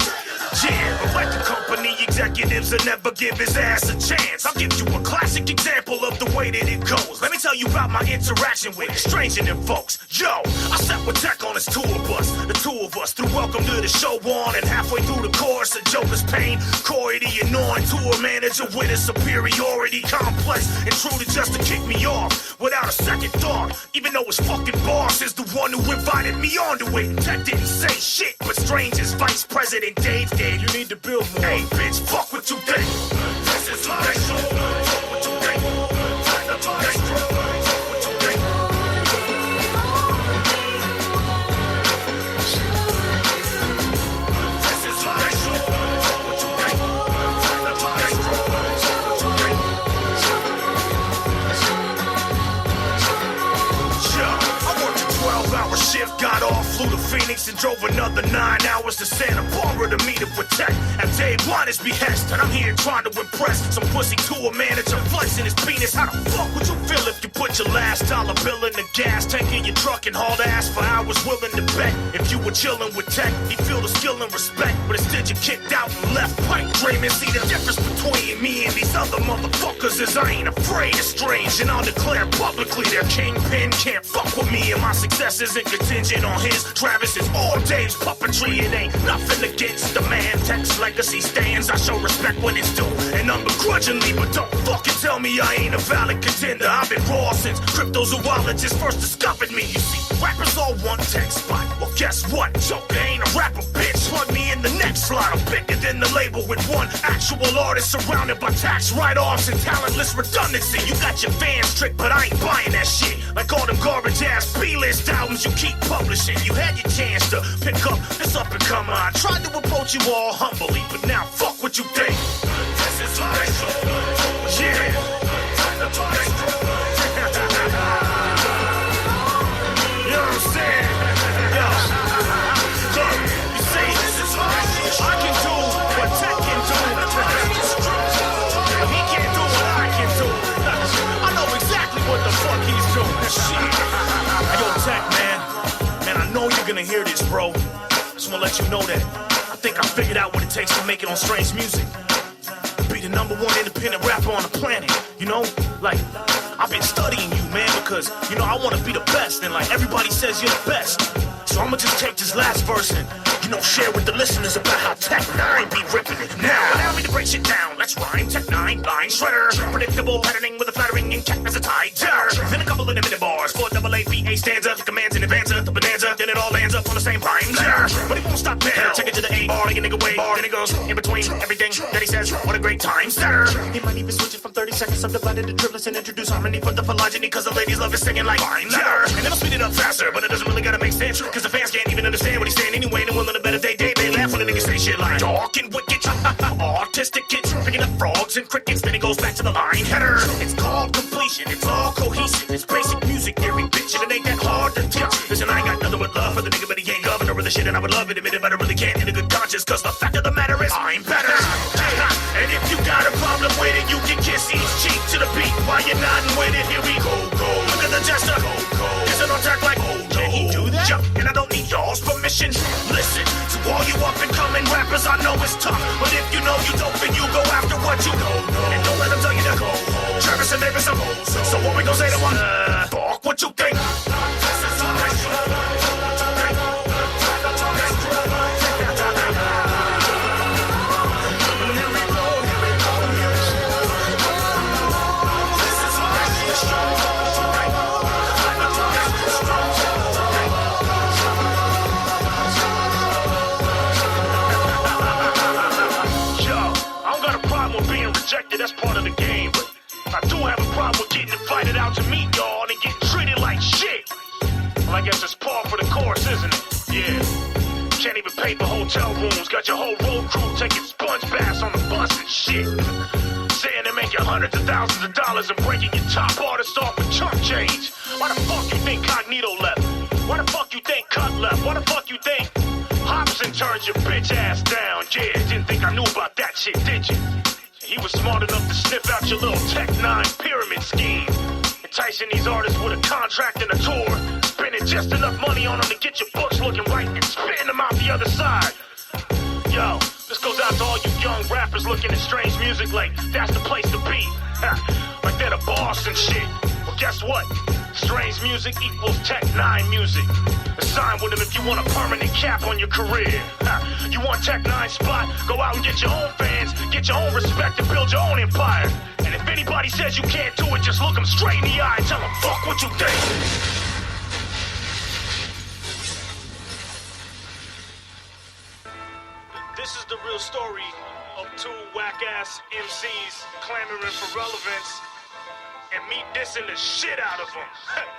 Yeah, a record company executives will never give his ass a chance. I'll give you a classic example of the way that it goes. Let me tell you about my interaction with stranger than folks. Yo, I sat with Tech on his tour bus. The two of us threw Welcome to the Show on, and halfway through the chorus of Joker's Pain, Corey the annoying tour manager with a superiority complex intruded just to kick me off without a second thought. Even though his fucking boss is the one who invited me onto it. Tech didn't say shit, but Stranger's Vice President Dave did. You need to build more. Hey, bitch, fuck what you think. This is my show. Fuck what you think. Fuck what you think. Fuck what you think. This is my show. Fuck what you think. Fuck what you think. Fuck what you think. Yeah, I worked a 12-hour shift, got off, flew to Phoenix, and drove another 9 hours to Santa Barbara to meet up with Tech at Day One his behest. And I'm here trying to impress some pussy tour manager flexing his penis. How the fuck would you feel if you put your last dollar bill in the gas tank in your truck and hauled ass for hours willing to bet? If you were chilling with Tech, he'd feel the skill and respect. But instead you kicked out and left pipe dreaming. See the difference between me and these other motherfuckers is I ain't afraid of strange, and I'll declare publicly their kingpin can't fuck with me, and my success isn't contingent on his. Travis is all Dave's puppetry. It ain't nothing against the man. Tech's legacy stands. I show respect when it's due, and unbegrudgingly, but don't fucking tell me I ain't a valid contender. I've been raw since cryptozoologists first discovered me. You see, rappers all want Tech spot. Well, guess what? Joker ain't a rapper, bitch. Plug me in the next slot. I'm bigger than the label with one actual artist surrounded by tax write-offs and talentless redundancy. You got your fans tricked, but I ain't buying that shit. Like all them garbage-ass B-list albums you keep publishing. You had your chance to pick up this up-and-comer. I tried to approach you all humbly, but now fuck what you think. This is my show. Yeah. You know what I'm saying? Yo. Look, you see, I can do what Tech can do. He can't do what I can do. I know exactly what the fuck he's doing. Shit. Yo, Tech, man. Man, I know you're gonna hear this, bro. Just wanna let you know that I think I figured out what it takes to make it on Strange Music. Be the #1 independent rapper on the planet, you know? Like, I've been studying you, man, because, you know, I want to be the best, and like, everybody says you're the best. So I'm gonna just take this last verse and, you know, share with the listeners about how Tech 9 be ripping it now. Allow me to break shit down, let's rhyme. Tech 9, line shredder. Predictable patterning with a flattering and cat as a tighter. Then a couple of the minute bars for double APA stanza. The commands in advance of the bonanza. Then it all lands up on the same rhyme. But it won't stop there. Take it to the A bar, like a nigga way. Then it goes in between everything that he says. What a great time, sir. He might even switch it from 30 seconds subdivided to triplets and introduce harmony for the phylogeny, cause the ladies love it singing like rhymes. And then I'll speed it up faster, but it doesn't really gotta make sense, cause the fans can't even understand what he's saying anyway. They're willing to bet if they laugh when the niggas say shit like dark and wicked. Autistic kids picking up frogs and crickets. Then it goes back to the line header. It's called completion, it's all cohesive. It's basic music theory, bitch, and it ain't that hard to teach. Listen, I ain't got nothing but love for the nigga, but he ain't governor of the shit, and I would love it, admit it, but I really can't in a good conscience, cause the fact of the matter is I'm better. And if you got a problem with it, you can kiss each cheek to the beat while you're nodding with it. Here we go. Look at the jester. Is it on track like, oh, can he do that? Yeah, and I don't need y'all's permission. Listen, to all you up and coming rappers, I know it's tough, but if you know you don't, then you go after what you know. And don't let them tell you to go. Travis and Davis are hoes. So what we gon' say to one? Fuck what you think. This is my show. proud to meet y'all and get treated like shit. Well, I guess it's par for the course, isn't it? Yeah. Can't even pay for hotel rooms. Got your whole road crew taking sponge baths on the bus and shit. Saying they're making hundreds of thousands of dollars and breaking your top artists off with chump change. Why the fuck you think Cognito left? Why the fuck you think Cut left? Why the fuck you think Hobson turned your bitch ass down? Yeah, didn't think I knew about that shit, did you? He was smart enough to sniff out your little Tech 9 pyramid scheme. Enticing these artists with a contract and a tour. Spending just enough money on them to get your books looking right and spitting them out the other side. Yo, this goes out to all you young rappers looking at strange music like that's the place to be. Like they're the boss and shit. Well, guess what? Strange music equals Tech 9 music. Sign with them if you want a permanent cap on your career. You want Tech 9 spot? Go out and get your own fans, get your own respect, and build your own empire. And if anybody says you can't do it, just look them straight in the eye and tell them, fuck what you think. This is the real story of two whack-ass MCs clamoring for relevance and me dissing the shit out of them.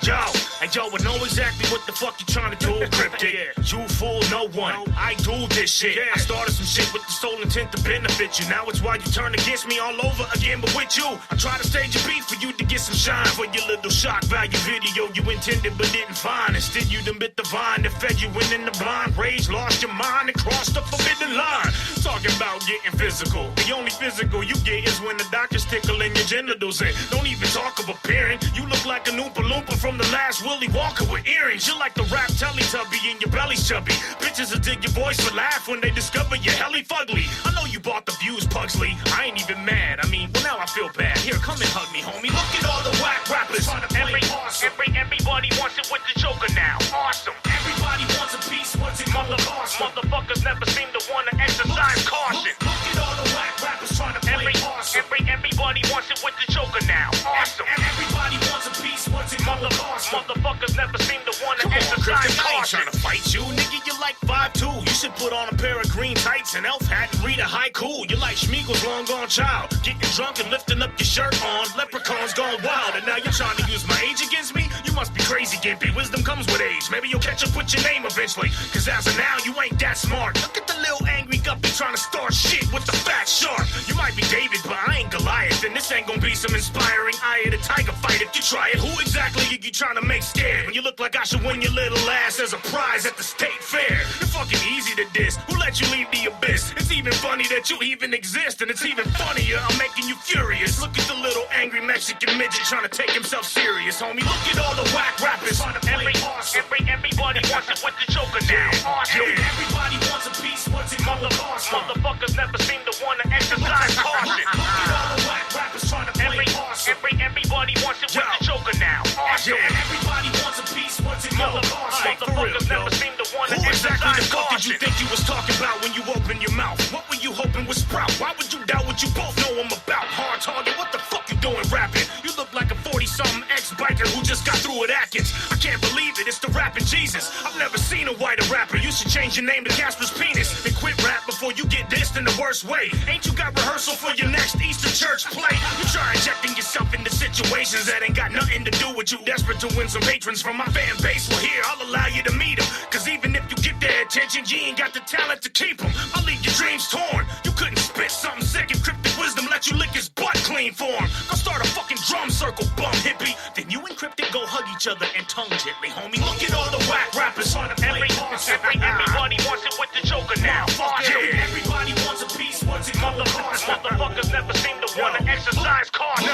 Yo, and yo would know exactly what the fuck you trying to do, Cryptic. You fool no one, I do this shit. I started some shit with the sole intent to benefit you. Now it's why you turn against me all over again, but with you I try to stage a beat for you to get some shine for your little shock value video you intended but didn't find. Instead you done bit the vine that fed you in the blind rage, lost your mind and crossed the forbidden line. Talking about getting physical, the only physical you get is when the doctor's tickling your genitals and don't even talk of appearing. You look like a Oompa Loompa from the last Willy Wonka with earrings. You're like the rap Teletubby and your belly's chubby. Bitches will dig your voice but laugh when they discover you're helly fugly. I know you bought the views, Pugsley. I ain't even mad. I mean, well now I feel bad. Here, come and hug me, homie. Look at all the whack rappers trying to play awesome. Everybody wants it with the Joker now. Awesome. Everybody wants a piece. What's it called? Awesome. Motherfuckers never seem to want to exercise caution. Look at all the whack rappers trying to play awesome. Everybody wants it with the Joker now. Awesome. Everybody wants a piece. What's it called? Awesome. Motherfuckers never seem to want to exercise caution. I ain't trying to fight you, nigga. You're like 5'2". You should put on a pair of green tights, an elf hat, and read a haiku. You're like Schmeagol's long gone child, getting drunk and lifting up your shirt on. Leprechauns gone wild, and now you're trying to use my age against me? You must be crazy, Gimpy. Wisdom comes with age. Maybe you'll catch up with your name eventually. Cause as of now, you ain't that smart. Look at the little angry guppy trying to start shit with the fat shark. You might be David, but I ain't Goliath. And this ain't gonna be some inspiring eye of the tiger fight if you try it. Who exactly are you trying to make scared? When you look like I should win your little ass as a prize at the state fair. You're fucking easy to diss. Who let you leave the abyss? It's even funny that you even exist. And it's even funnier, I'm making you furious. Look at the little angry Mexican midget trying to take himself serious, homie. Look at all the whack rappers trying to play awesome. Everybody wants it with the Joker now. Awesome. Yeah. Everybody wants a piece. What's it called? Awesome. Motherfuckers never seem to want to exercise caution. Look at all the whack rappers trying to play awesome. Everybody wants it with the Joker now. Awesome. Yeah. Everybody wants a piece. What's it called? Awesome. Motherfuckers never seem to want to exercise caution. What did you think you was talking about when you opened your mouth? What were you hoping would sprout? Why would you doubt what you both know I'm about? Hard target, what the fuck you doing rapping? You look like a 40-something ex-biker who just got through at Atkins. I can't believe it, it's the rapping Jesus. I've never seen a whiter rapper. You should change your name to Casper's Penis and quit rap before you get dissed in the worst way. Ain't you got rehearsal for your next Easter church play? You try injecting yourself into situations that ain't got nothing to do with you. Desperate to win some patrons from my fan base. Well, here, I'll allow you to meet them. Cause even if you get their attention, you ain't got the talent to keep them. I'll leave your dreams torn. You couldn't spit something sick and Cryptic Wisdom let you lick his butt clean for him. Go start a fucking drum circle, bum hippie. Then you and Cryptic go hug each other and tongue gently, homie. Look at all the whack rappers trying to play awesome. Everybody wants it with the Joker now. Yeah. Everybody wants a piece. What's it called? Motherfuckers never seem to want to exercise caution.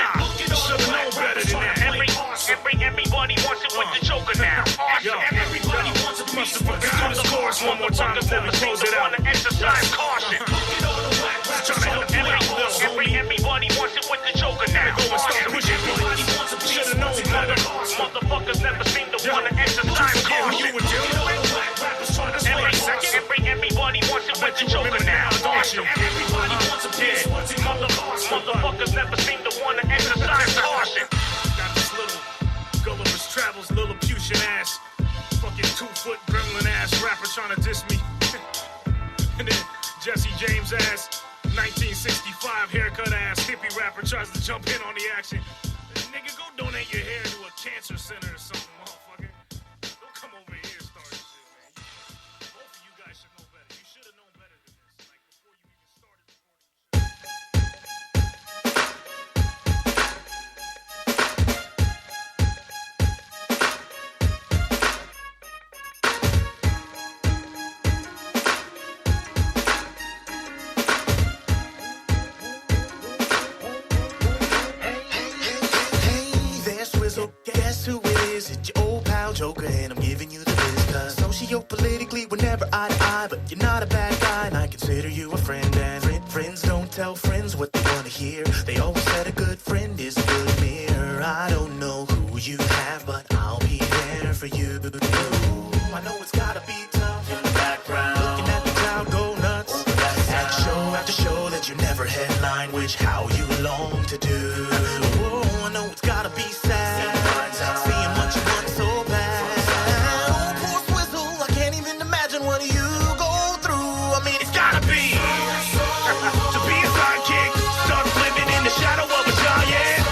Should've known better than that. Everybody wants it with the Joker now. Everybody wants a piece. Motherfuckers one more time before we close it out. Exercise caution. Trying to help you out, little homie. Everybody wants it with the Joker now. Go and start pushing. Should've known better. Motherfuckers never seem to want to exercise caution. You were dealing with everybody wants it with the Joker now. Everybody wants a piece. Motherfuckers never seem to want to exercise caution. Got this little Gulliver's Travels, Lilliputian ass, fucking 2-foot gremlin ass rapper trying to diss me. And then Jesse James ass, 1965 haircut ass hippie rapper tries to jump in on the action. Nigga, go donate your hair to a cancer center or something, motherfucker. Don't come over here starting shit, man. Both of you guys should know better. You should have known better than this. Like, before you even started recording. Guess who it is? It's your old pal Joker, and I'm giving you the biz. Cause socio-politically we're never eye to eye, but you're not a bad guy, and I consider you a friend. And friends don't tell friends what they wanna hear. They always said a good friend is a good mirror. I don't know who you have, but I'll be there for you. I know it's gotta be tough in the background, looking at the crowd go nuts. At show after show that you never headline, which how you long to do. Oh, I know it's gotta be sad, seeing what you want so bad. Oh, poor Swizzle, I can't even imagine what you go through. I mean, it's gotta be to be a sidekick, stuck living in the shadow of a giant,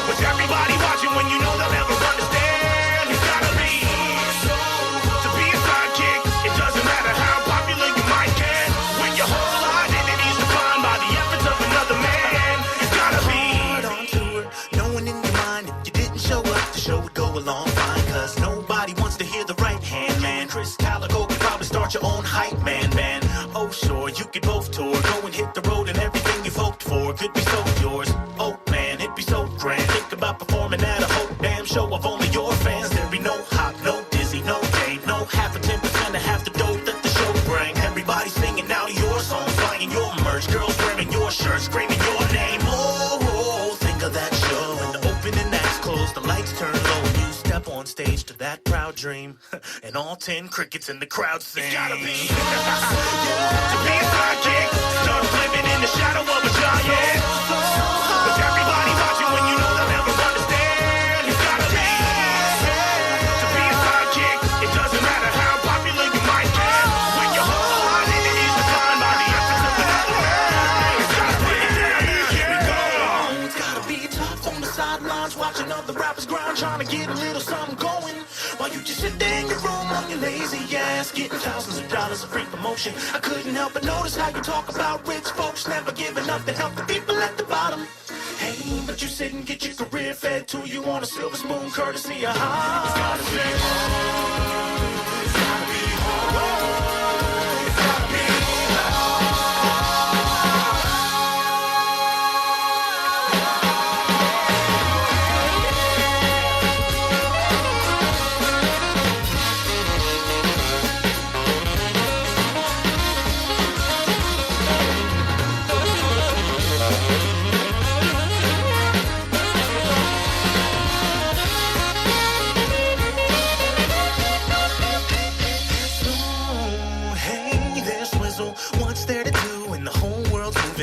with everybody watching when you know they'll never understand. It's gotta be to be a sidekick. It doesn't matter how popular you might get, when your whole identity's defined by the efforts of another man. It's gotta be hard on tour, knowing in your mind if you didn't show up, the show would go along fine. Cause nobody wants to hear the right hand man. Chris Calico could probably start your own hype man band. Oh sure, you could both tour, go and hit the road, and everything you've hoped for could be so yours. Oh man, it'd be so grand. Think about performing at a whole damn show of only your fans. There'd be no Hop, no Dizzy, no Dave, no half a 10% of half the dough that the show bring. Everybody singing out your songs, buying your merch, girls wearing your shirts, screaming your name. Oh, think of that show when the opening acts close, the lights turn low, and you step on stage to that crowd dream, and all 10 crickets in the crowd sing. It's gotta be to be a sidekick, stuck living in the shadow of a giant, with everybody watching when you know they'll never understand. It's gotta be to be a sidekick. It doesn't matter how popular you might get, when your whole identity's defined by the efforts of another man. It's gotta be, here we go. It's gotta be tough on the sidelines, watching other rappers grind, trying to get a little something going, while you just sit there in your room on your lazy ass, getting thousands of dollars of free promotion. I couldn't help but notice how you talk about rich folks never giving up to help the people at the bottom. Hey, but you sit and get your career fed to you on a silver spoon courtesy of high. It's gotta be hard. It's gotta be hard. It's gotta be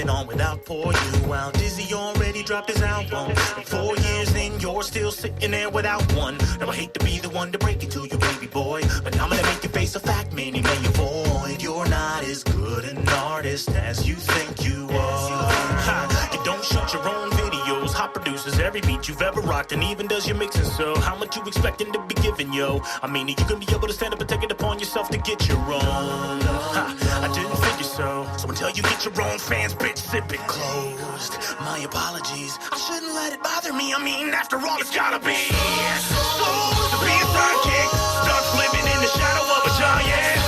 on without for you, while Dizzy already dropped his album. In 4 years then you're still sitting there without one. Now I hate to be the one to break it to you, baby boy, but I'm gonna make you face a fact many may avoid. You're not as good an artist as you think you are. Ha, you don't shoot your own videos, hot producers every beat you've ever rocked, and even does your mixing. So how much you expecting to be giving, yo? I mean, are you gonna be able to stand up and take it upon yourself to get your own? Ha, I didn't figure so. So until you get your own fans, bitch, sip it closed. My apologies, I shouldn't let it bother me. I mean, after all, it's gotta be so to be a sidekick, stuck living in the shadow of a giant,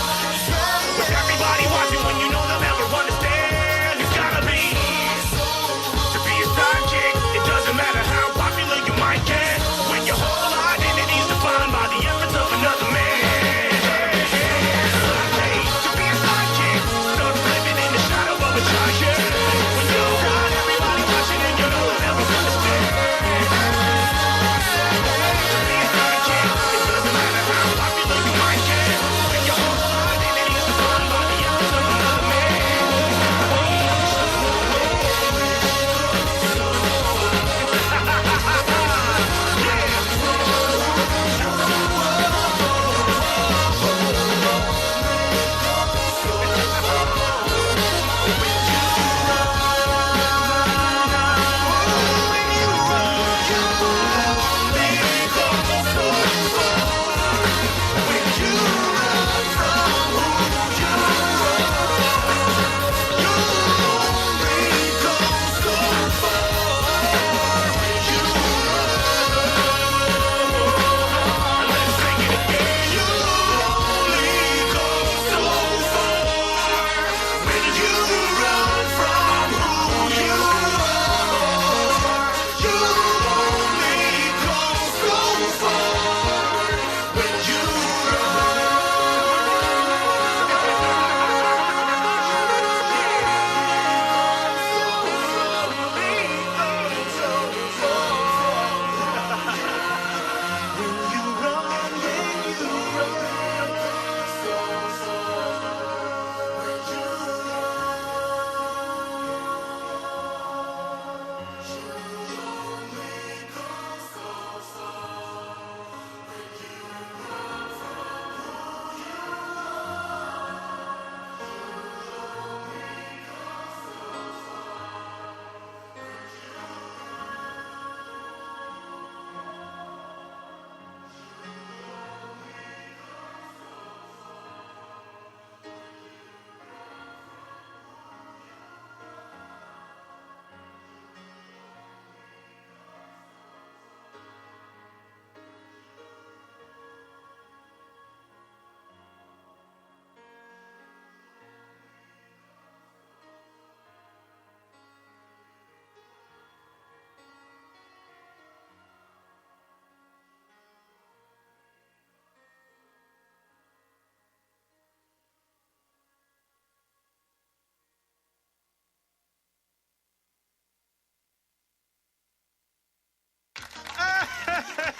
with everybody watching when you know they'll never understand. It's gotta be to be a sidekick. It doesn't matter how popular you might get, when your whole identity's defined by the efforts of another man. To be a sidekick, stuck living in the shadow of a giant, when you got everybody watching and you know they'll never understand. To be a sidekick, it doesn't matter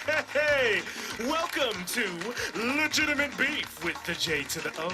Hey, welcome to Legitimate Beef with the J to the O.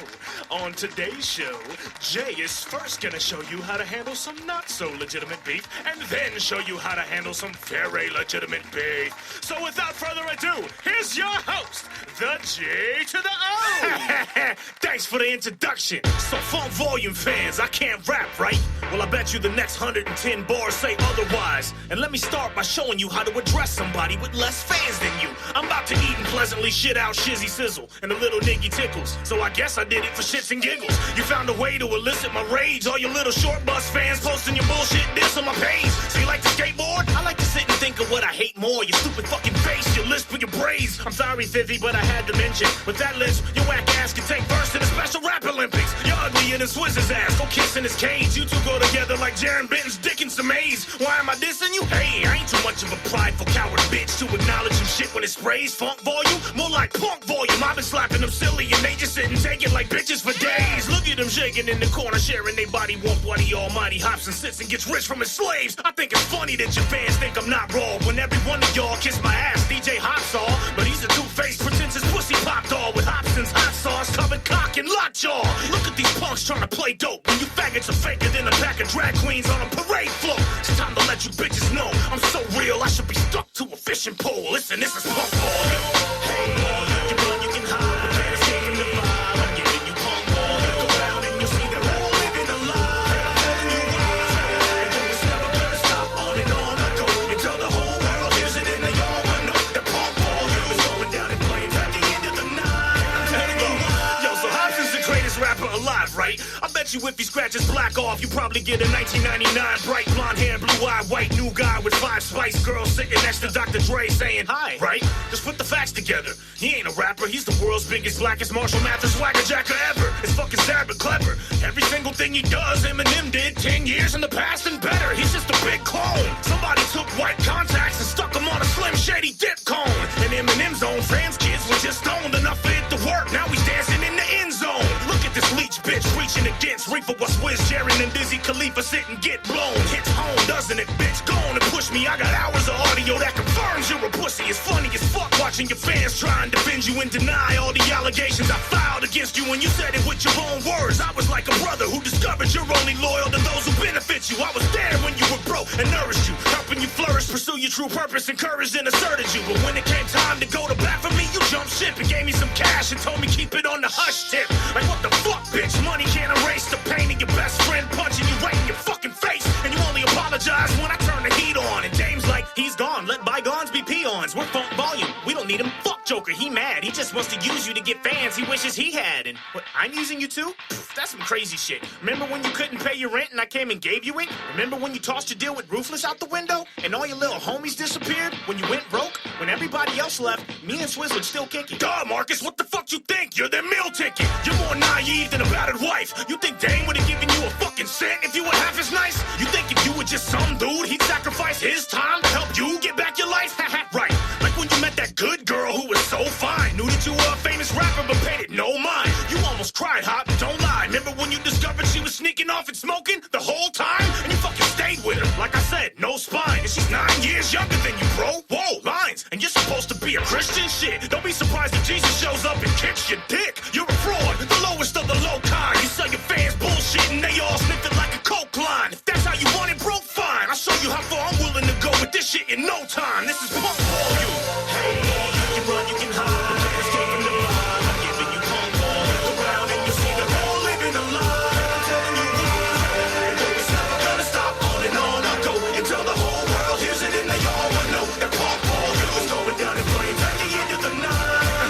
On today's show, Jay is first gonna show you how to handle some not so legitimate beef, and then show you how to handle some very legitimate beef. So without further ado, here's your host, the J to the O. Thanks for the introduction. So Funk Volume fans, I can't rap, right? Well, I bet you the next 110 bars say otherwise. And let me start by showing you how to address somebody with less fans than you. I'm about to eat and pleasantly shit out Shizzy Sizzle and a little niggy tickles. So I guess I did it for shits and giggles. You found a way to elicit my rage. All your little short bus fans posting your bullshit diss on my page. So you like to skateboard? I like to sit and think of what I hate more. Your stupid fucking face, your lisp with your braids. I'm sorry, Fizzy, but I had to mention. With that list, your whack ass can take first in the Special Rap Olympics. You're ugly in his Swizz's ass. Go kiss in his cage. You two go together like Jaron Benton's dick and some A's. Why am I dissing you? Hey, I ain't too much of a prideful coward bitch to acknowledge some shit when it sprays. Funk volume, more like punk volume. I've been slapping them silly and they just sit and take it like bitches for days. Look at them shaking in the corner, sharing their body warmth while the almighty hops and sits and gets rich from his slaves. I think it's funny that your fans think I'm not raw when every one of y'all kiss my ass. DJ Hopsaw, but he's a two-faced pretentious pussy pop doll with Hobson's hot sauce covered cock and lockjaw. Look at these punks trying to play dope when you faggots are faker than a pack of drag queens on a parade float. It's time to let you bitches know I'm so real I should be stuck to a fishing pole. Listen, this is punk volume. Hey, you run, you can hide, but can't escape from the vibe. I'm giving you punk volume. Look around and you'll see they're all living a lie. And I'm telling you why. And it's never gonna stop. On and on I go until the whole world hears it and they all wanna know that punk volume is going down in flames at the end of the night. I'm telling you why. Yo, so Hobson's the greatest rapper alive, right? I bet you if he scratches black off, you probably get a 1999 bright blonde hair, blue eye, white new guy with 5 Spice Girls sitting next to Dr. Dre saying hi, right? Just put the facts together. He ain't a rapper, he's the world's biggest, blackest Marshall Mathers swagger jacker ever. It's fucking sad but clever. Every single thing he does, Eminem did 10 years in the past and better. He's just a big clone. Somebody took white contacts and stuck them on a Slim Shady dip cone. And Eminem's own fans kids were just stoned enough for it to work. Now he's dancing in the end zone. Look at this leech bitch preaching against Reefer was Wiz, Jaron and Dizzy Khalifa sit and get blown. Hits home, doesn't it, bitch? Go on and push me. I got hours of audio that confirms you're a pussy. It's funny as fuck watching your fans try and defend you and deny all the allegations I filed against you. And you said it with your own words. I was like a brother who discovered you're only loyal to those who benefit you. I was there when you were broke and nourished you, helping you flourish, pursue your true purpose, encouraged and asserted you. But when it came time to go to bat for me, you jumped ship and gave me some cash and told me keep it on the hush tip. Like what the fuck, bitch? Money can't erase the pain of your best friend punching you right in your fucking face. And you only apologize when I turn the heat on. And Dame's like, he's gone. Let bygones be peons. We're Funk Volume. We don't need him. Fuck Joker. He mad. He just wants to use you to get fans he wishes he had. And what, I'm using you too? Pfft, that's some crazy shit. Remember when you couldn't pay your rent and I came and gave you it? Remember when you tossed your deal with Ruthless out the window? And all your little homies disappeared? When you went broke? When everybody else left, me and Swizz would still kick it. Duh, Marcus, what the fuck you think? You're their meal ticket. You're more naive than a battered wife. You think Dame would have given you a fucking cent if you were half as nice? You think if you were just some dude, he'd sacrifice his time to help you get back your life? Right. Like when you met that good girl who was so fine. Knew that you were a famous rapper but paid it no mind. You almost cried, Hop, don't lie. Remember when you discovered she was sneaking off and smoking the whole time? And you fucking stayed with her. Like I said, no spine. And she's 9 years younger than you, bro. Whoa, lines. And you're supposed to be a Christian? Shit. Don't be surprised if Jesus shows up and kicks your dick. You're a fraud, the lowest of the low kind. You sell your fans bullshit and they all sniff it like a coke line. If that's how you want it, bro, fine. I'll show you how far I'm willing to go with this shit in no time. This is punk volume. Hey, you can run, you can hide, but can't escape from the vibe. I'm giving you punk volume. Look around and you see they're all living a lie. And I'm telling you why. No, it's never gonna stop. On and on I go until the whole world hears it and they all wanna know that punk volume is going down in flames at the end of the night.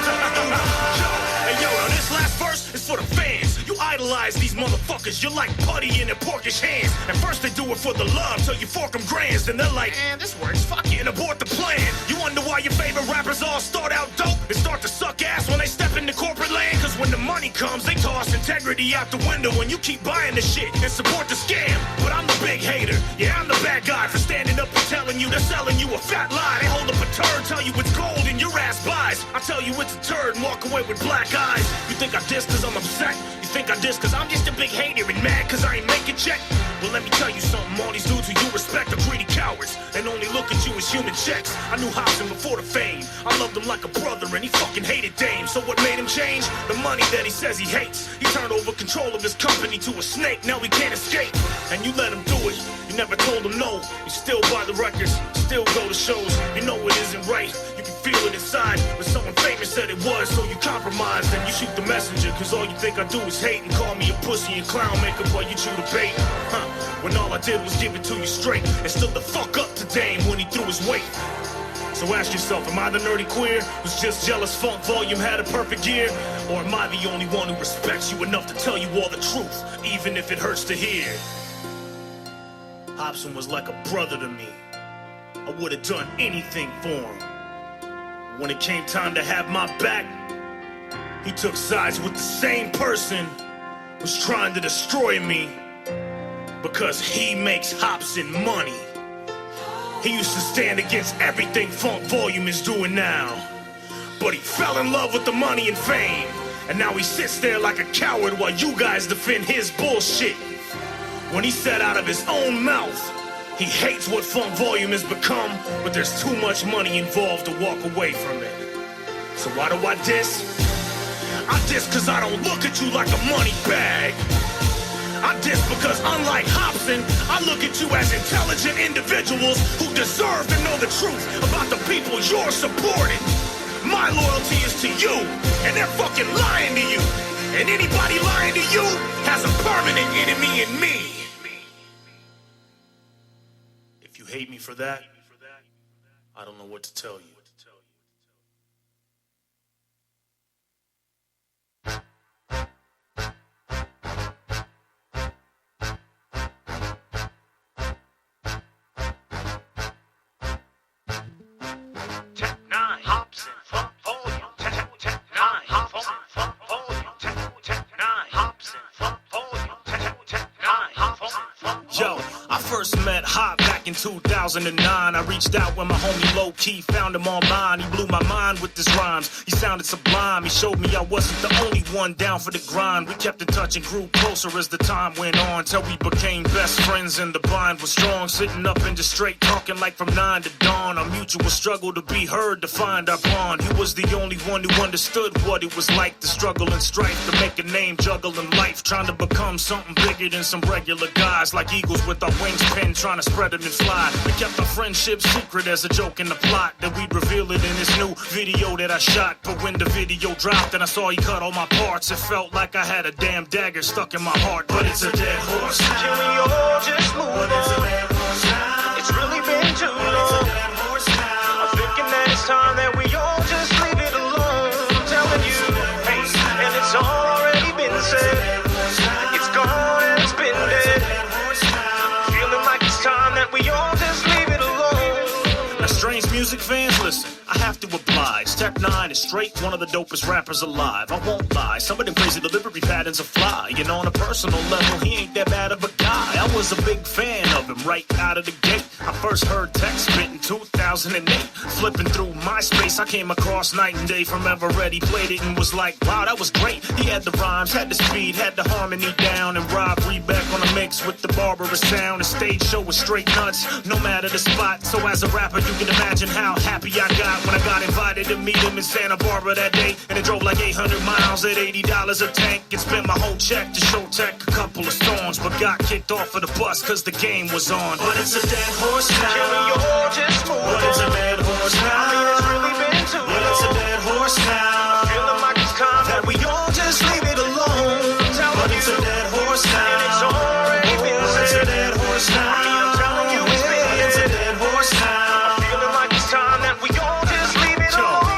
Hey, yo, now this last verse is for the fans. You idolize these motherfuckers. You're like putty in their porkish hands. At first they do it for the love till you fork them grands. Then they're like, man, this works. Fuck it and abort the plan. You wonder why your favorite rappers all start out dope and start to suck ass when they step into corporate land. Cause when the money comes, they toss integrity out the window and you keep buying the shit and support the scam. But I'm the big hater. Yeah, I'm the bad guy for standing up and telling you they're selling you a fat lie. They hold up a turd, tell you it's gold and your ass buys. I tell you it's a turd and walk away with black eyes. You think I diss cause I'm upset? You think I diss cause I'm just a big hater and mad cause I ain't making check? Well, let me tell you something. All these dudes who you respect are greedy cowards. and only look at you as human checks. I knew Hobson before the fame. I loved him like a brother and he fucking hated Dame. So what made him change? The money that he says he hates. He turned over control of his company to a snake. Now he can't escape. And you let him do it. You never told him no. You still buy the records, still go to shows. You know it isn't right. You can feel it inside. But someone famous said it was, so you compromised and you shoot the messenger. Cause all you think I do is hate and call me a pussy and clown makeup while you chew the bait. When all I did was give it to you straight and stood the fuck up to Dame when he threw his weight. So ask yourself, am I the nerdy queer who's just jealous Funk Volume had a perfect year? Or am I the only one who respects you enough to tell you all the truth, even if it hurts to hear? Hobson was like a brother to me. I would have done anything for him. When it came time to have my back, he took sides with the same person who's trying to destroy me because he makes Hobson money. He used to stand against everything Funk Volume is doing now. But he fell in love with the money and fame. And now he sits there like a coward while you guys defend his bullshit. When he said out of his own mouth, he hates what Funk Volume has become, but there's too much money involved to walk away from it. So why do I diss? I diss cause I don't look at you like a money bag. I diss because unlike Hobson, I look at you as intelligent individuals who deserve to know the truth about the people you're supporting. My loyalty is to you, and they're fucking lying to you. And anybody lying to you has a permanent enemy in me. If you hate me for that, I don't know what to tell you. Yo, I first met Hop back in 2009. I reached out when my homie Low Key found him online. He blew my mind with his rhymes. He sounded sublime. He showed me I wasn't the only one down for the grind. We kept in touch and grew closer as the time went on, till we became best friends and the bond was strong. Sitting up and just straight talking like from 9 to dawn. Our mutual struggle to be heard, to find our bond. He was the only one who understood what it was like to struggle and strife, to make a name juggling life, trying to become something bigger than some regular guys, like eagles with our wings pinned, trying to spread them and fly. We kept our friendship secret as a joke in the plot, that we'd reveal it in this new video that I shot. But when the video dropped and I saw he cut all my parts, it felt like I had a damn dagger stuck in my heart. But it's a dead horse now. Can we all just move on? It's a dead horse now. It's really been too long. It's a dead horse now. I'm thinking that it's time that we all just leave it alone. I'm telling you, hey, and it's already been said. It's gone and it's been dead. Feeling like it's time that we all just leave it alone. Now, strange music fans, listen, I have to oblige. Tech N9ne is straight one of the dopest rappers alive. I won't lie, some of them crazy delivery patterns are fly. You know, on a personal level, he ain't that bad of a guy. I was a big fan of him right out of the gate. I first heard Tech spit in 2008. Flipping through MySpace, I came across Night and Day from Ever Ready. Played it and was like, wow, that was great. He had the rhymes, had the speed, had the harmony down. And Rob Rebeck on a mix with the barbarous sound. The stage show was straight nuts, no matter the spot. So as a rapper, you can imagine how happy I got when I got invited to meet him in Santa Barbara that day. And it drove like 800 miles at $80 a tank. And spent my whole check to show Tech a couple of songs, but got kicked off of the bus cause the game was on. But it's a dead horse now. Can we all just move on? But it's a dead horse now. I mean, it's really been too long. But it's a dead horse now. Feeling like it's time that we all just leave it alone. But it's a dead horse now. And it's already been said. It's a dead horse now. I mean, I'm telling you, it's been dead. It's a dead horse now. Feeling like it's time that we all just leave it alone.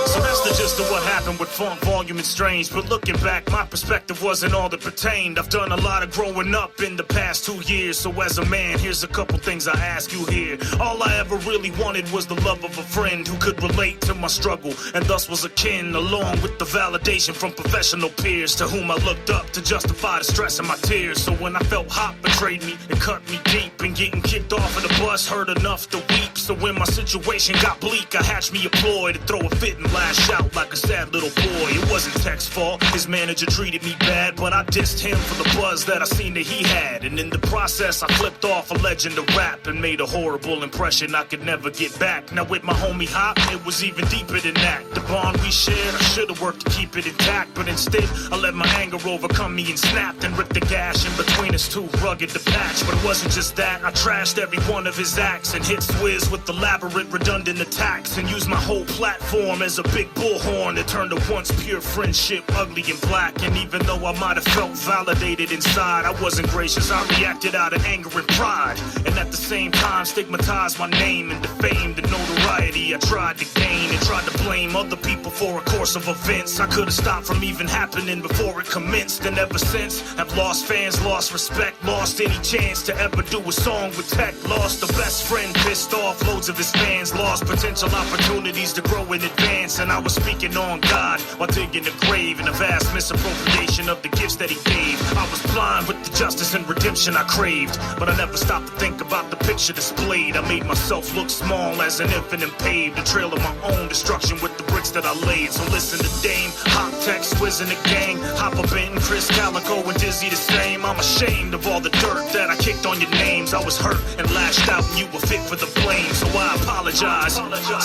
So that's the gist of what happened with Funk Volume and Strange. But looking back, my perspective wasn't all that pertained. I've done a lot of growing up in the past 2 years. So as a man, here's a couple things I ask you here. All I ever really wanted was the love of a friend who could relate to my struggle and thus was akin, along with the validation from professional peers to whom I looked up to justify the stress and my tears. So when I felt Hop betrayed me, it cut me deep, and getting kicked off of the bus hurt enough to weep. So when my situation got bleak, I hatched me a ploy to throw a fit and lash out like a sad little little boy. It wasn't Tech's fault. His manager treated me bad, but I dissed him for the buzz that I seen that he had. And in the process, I flipped off a legend of rap and made a horrible impression I could never get back. Now with my homie Hop, it was even deeper than that. The bond we shared, I should've worked to keep it intact, but instead, I let my anger overcome me and snapped and ripped the gash in between us too rugged to patch. But it wasn't just that, I trashed every one of his acts and hit Swizz with elaborate redundant attacks and used my whole platform as a big bullhorn that turned a once pure friendship ugly and black. And even though I might have felt validated inside, I wasn't gracious, I reacted out of anger and pride, and at the same time stigmatized my name and defamed the notoriety I tried to gain, and tried to blame other people for a course of events I could have stopped from even happening before it commenced. And ever since, I've lost fans, lost respect, lost any chance to ever do a song with Tech, lost a best friend, pissed off loads of his fans, lost potential opportunities to grow in advance. And I was speaking on God while digging a grave in a vast misappropriation of the gifts that he gave. I was blind with the justice and redemption I craved, but I never stopped to think about the picture displayed. I made myself look small as an infant and paved a trail of my own destruction with the bricks that I laid. So listen to Dame, Hop, Tech, Swizz and the gang, Hopper Benton, Chris Calico and Dizzy the same. I'm ashamed of all the dirt that I kicked on your names. I was hurt and lashed out and you were fit for the blame, so I apologize,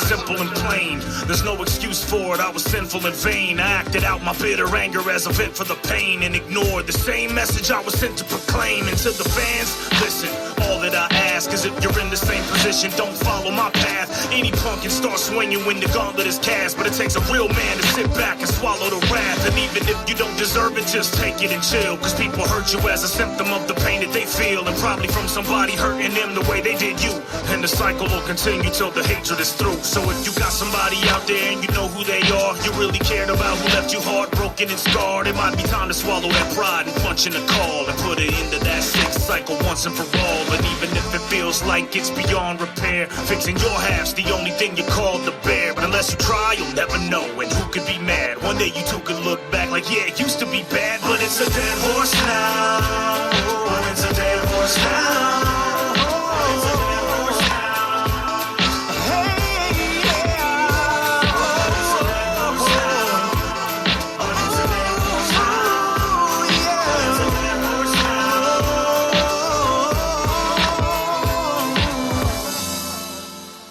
simple and plain. There's no excuse for it, I was sinful in vain. I acted out my bitter anger as a vent for the pain and ignored the same message I was sent to proclaim. And to the fans, listen, all that I ask is if you're in the same position, don't follow my path. Any punk can start swinging when the gauntlet is cast, but it takes a real man to sit back and swallow the wrath. And even if you don't deserve it, just take it and chill, cause people hurt you as a symptom of the pain that they feel, and probably from somebody hurting them the way they did you. And the cycle will continue till the hatred is through. So if you got somebody out there and you know who they are, you really cared about who left you heartbroken and scarred, it might be time to swallow that pride and punch in the call and put it into that sick cycle once and for all. And even if it feels like it's beyond repair, fixing your half's the only thing you're called to bear. But unless you try, you'll never know, and who could be mad? One day you two could look back like, yeah, it used to be bad, but it's a dead horse now. It's a dead horse now.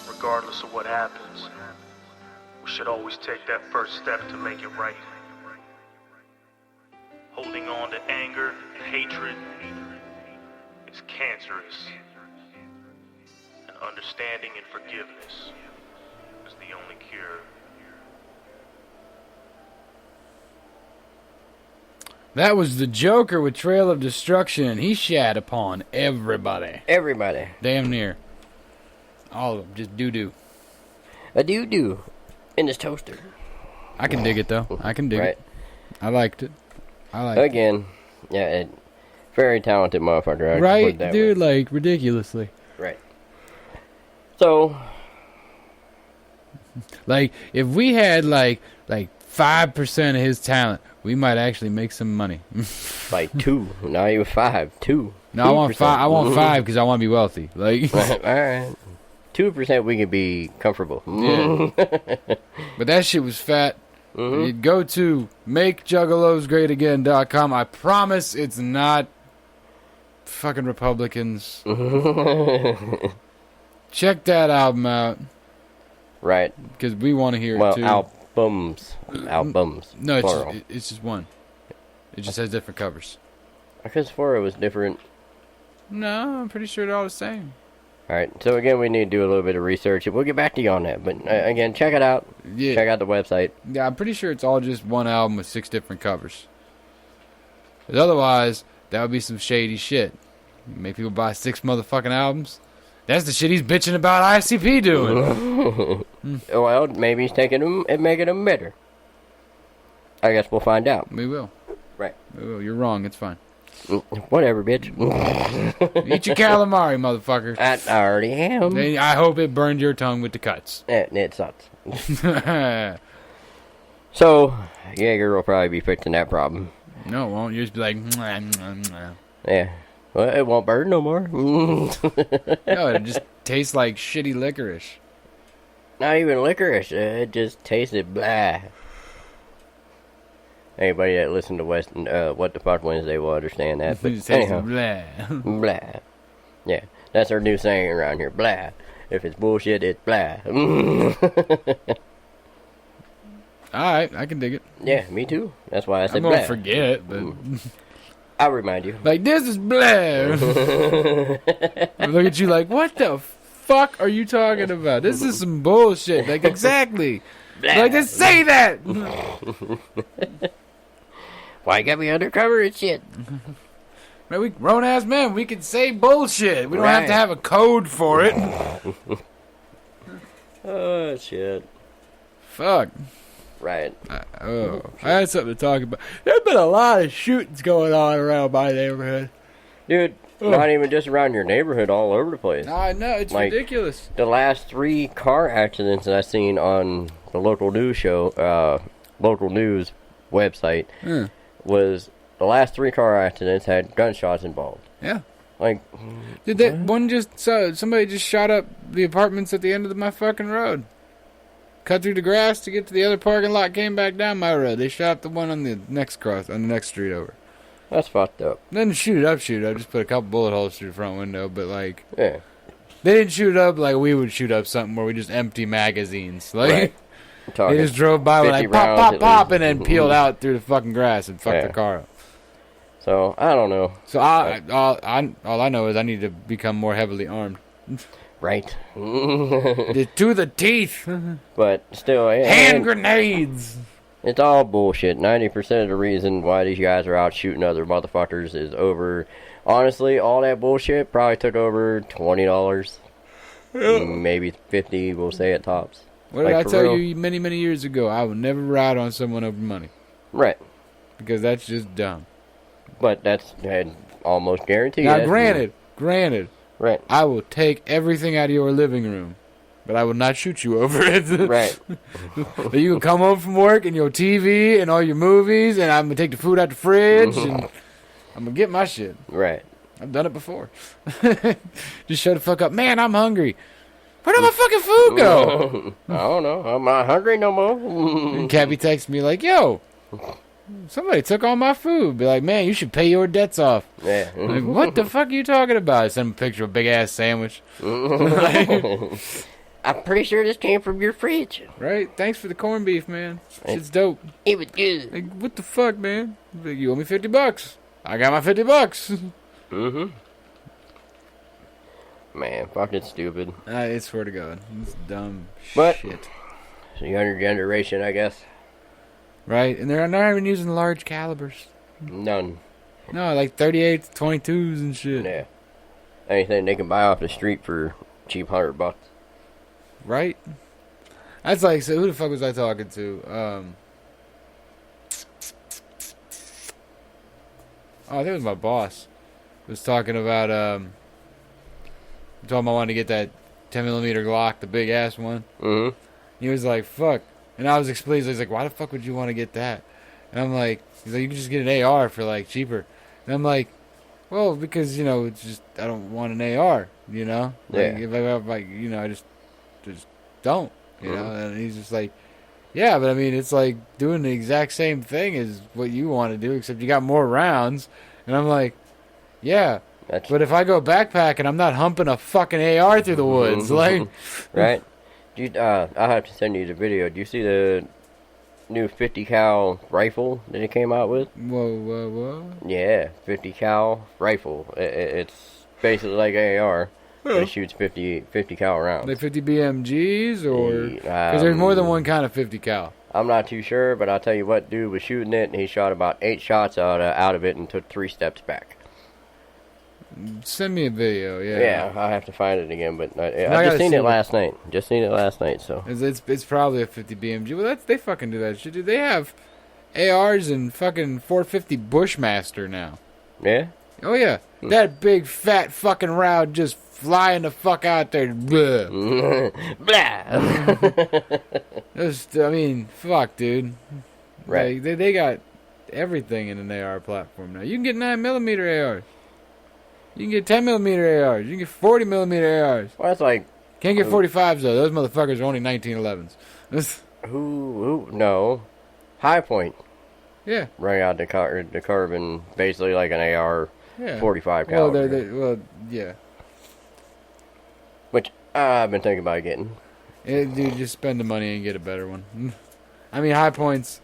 Regardless of what happens, we should always take that first step to make it right. Holding on to anger and hatred is cancerous, and understanding and forgiveness is the only cure. That was the Joker with Trail of Destruction, and he shat upon everybody. Everybody. Damn near. All of them, just doo-doo. A doo-doo in his toaster. I can dig it, though. I can dig right. it. I liked it. I liked Again, yeah, very talented motherfucker. Right, dude, like, ridiculously. Right. So, like, if we had, like 5% of his talent, we might actually make some money. like 2, not even 5, 2. No, 2%. I want 5. I want 5 because I want to be wealthy. Like, all right. 2% we can be comfortable. Yeah. But that shit was fat. Mm-hmm. You'd go to makejuggalosgreatagain.com. I promise it's not fucking Republicans. Check that album out. Right. Because we want to hear it too. Albums. No, it's just one. It just has different covers. I could have swore it was different. No, I'm pretty sure they're all the same. Alright, so again, we need to do a little bit of research. We'll get back to you on that. But again, check it out. Yeah. Check out the website. Yeah, I'm pretty sure it's all just one album with 6 different covers. Because otherwise, that would be some shady shit. Make people buy 6 motherfucking albums. That's the shit he's bitching about ICP doing. Well, maybe he's taking them and making them better. I guess we'll find out. We will. Right. We will. You're wrong. It's fine. Whatever, bitch. Eat your calamari, motherfucker. I already am. I hope it burned your tongue with the cuts. It sucks. So, Jaeger will probably be fixing that problem. No, it won't. You'll just be like, mwah, mwah, mwah. Yeah. Well, it won't burn no more. No, it just tastes like shitty licorice. Not even licorice. It just tasted blah. Anybody that listened to What the Fuck Wednesday will understand that. But Just say anyhow, some blah. blah. Yeah, that's our new saying around here. Blah. If it's bullshit, it's blah. Alright, I can dig it. Yeah, me too. That's why I said I'm blah. gonna forget, but I'll remind you. like this is blah. I look at you like, what the fuck are you talking about? This is some bullshit. Like exactly. Blah. Like just say that. Why you got me undercover and shit? Man, we grown ass men. We can say bullshit. We don't have to Right. have a code for it. Oh shit. Fuck. Right. I had something to talk about. There's been a lot of shootings going on around my neighborhood. Dude, not even just around your neighborhood, all over the place. I know, it's Like, ridiculous. The last 3 car accidents that I've seen on the local news show, local news website, was the last 3 car accidents had gunshots involved. Yeah. Like, Did that one just somebody just shot up the apartments at the end of my fucking road? Cut through the grass to get to the other parking lot, came back down my road. They shot up the one on the next street over. that's fucked up. They didn't shoot it up. Just put a couple bullet holes through the front window, but like, Yeah. they didn't shoot it up like we would shoot up something where we just empty magazines. Like, Right. they just drove by with 50 like pop, rounds pop, at pop, least. and then peeled out through the fucking grass and fucked Yeah. the car up. So, I don't know. So all I know is I need to become more heavily armed. Right. To the teeth. But still, Hand grenades. it's all bullshit. 90% of the reason why these guys are out shooting other motherfuckers is over. Honestly, all that bullshit probably took over $20. Maybe 50, we'll say at tops. What did Like, I for tell real. you many, many years ago? I would never ride on someone over money. Right. Because that's just dumb. But that's almost guaranteed. Now, That's- granted, Right. I will take everything out of your living room, but I will not shoot you over it. Right. You can come home from work and your TV and all your movies, and I'm going to take the food out the fridge, and I'm going to get my shit. Right. I've done it before. Just shut the fuck up. Man, I'm hungry. Where did my fucking food go? I don't know. I'm not hungry no more. And Cabby texts me like, yo, somebody took all my food. Be like, man, you should pay your debts off. Yeah. Like, what the fuck are you talking about? I send him a picture of a big-ass sandwich. I'm pretty sure this came from your fridge. Right? Thanks for the corned beef, man. Shit's dope. It was good. Like, what the fuck, man? Like, you owe me $50. I got my $50. Mm-hmm. Man, fucking stupid. I swear to God. It's dumb But- shit. It's the younger generation, I guess. Right? And they're not even using large calibers. None. No, like 38s, 22s and shit. Yeah. Anything they can buy off the street for cheap $100. Right? That's like, so who the fuck was I talking to? I think it was my boss. Was talking about, told him I wanted to get that 10mm Glock, the big ass one. Mm-hmm. He was like, fuck. And I was explaining, he's like, why the fuck would you want to get that? And I'm like, he's like, you can just get an AR for like cheaper. And I'm like, well, because, you know, it's just, I don't want an AR, you know? Like, Yeah. if I have, like, you know, I just don't, you know? And he's just like, yeah, but I mean, it's like doing the exact same thing as what you want to do, except you got more rounds. And I'm like, yeah. But if I go backpacking, I'm not humping a fucking AR through the woods. Like, Right? I'll have to send you the video. Do you see the new 50 cal rifle that it came out with? Whoa. Yeah, 50 cal rifle. It's basically like AR. But it shoots 50 cal rounds. Like 50 BMGs, or because there's more than one kind of 50 cal. I'm not too sure, but I'll tell you what, dude was shooting it, and he shot about 8 shots out of it and took 3 steps back. Send me a video, yeah. Yeah, I'll have to find it again, but I gotta just seen see it it. last night. Just seen it last night, so. It's probably a 50 BMG. Well, they fucking do that shit, dude. They have ARs and fucking 450 Bushmaster now. Yeah? Oh yeah, that big fat fucking round just flying the fuck out there. Blah. Just, I mean, fuck, dude. Right. Like, they got everything in an AR platform now. You can get 9mm ARs. You can get 10mm ARs. You can get 40mm ARs. Well, that's like... Can't get 45s, though. Those motherfuckers are only 1911s. Who? No. High Point. Yeah. running out the carbon, basically like an AR Yeah. 45 Well, caliber. well, yeah. Which I've been thinking about getting. Dude, just spend the money and get a better one. I mean, High Points,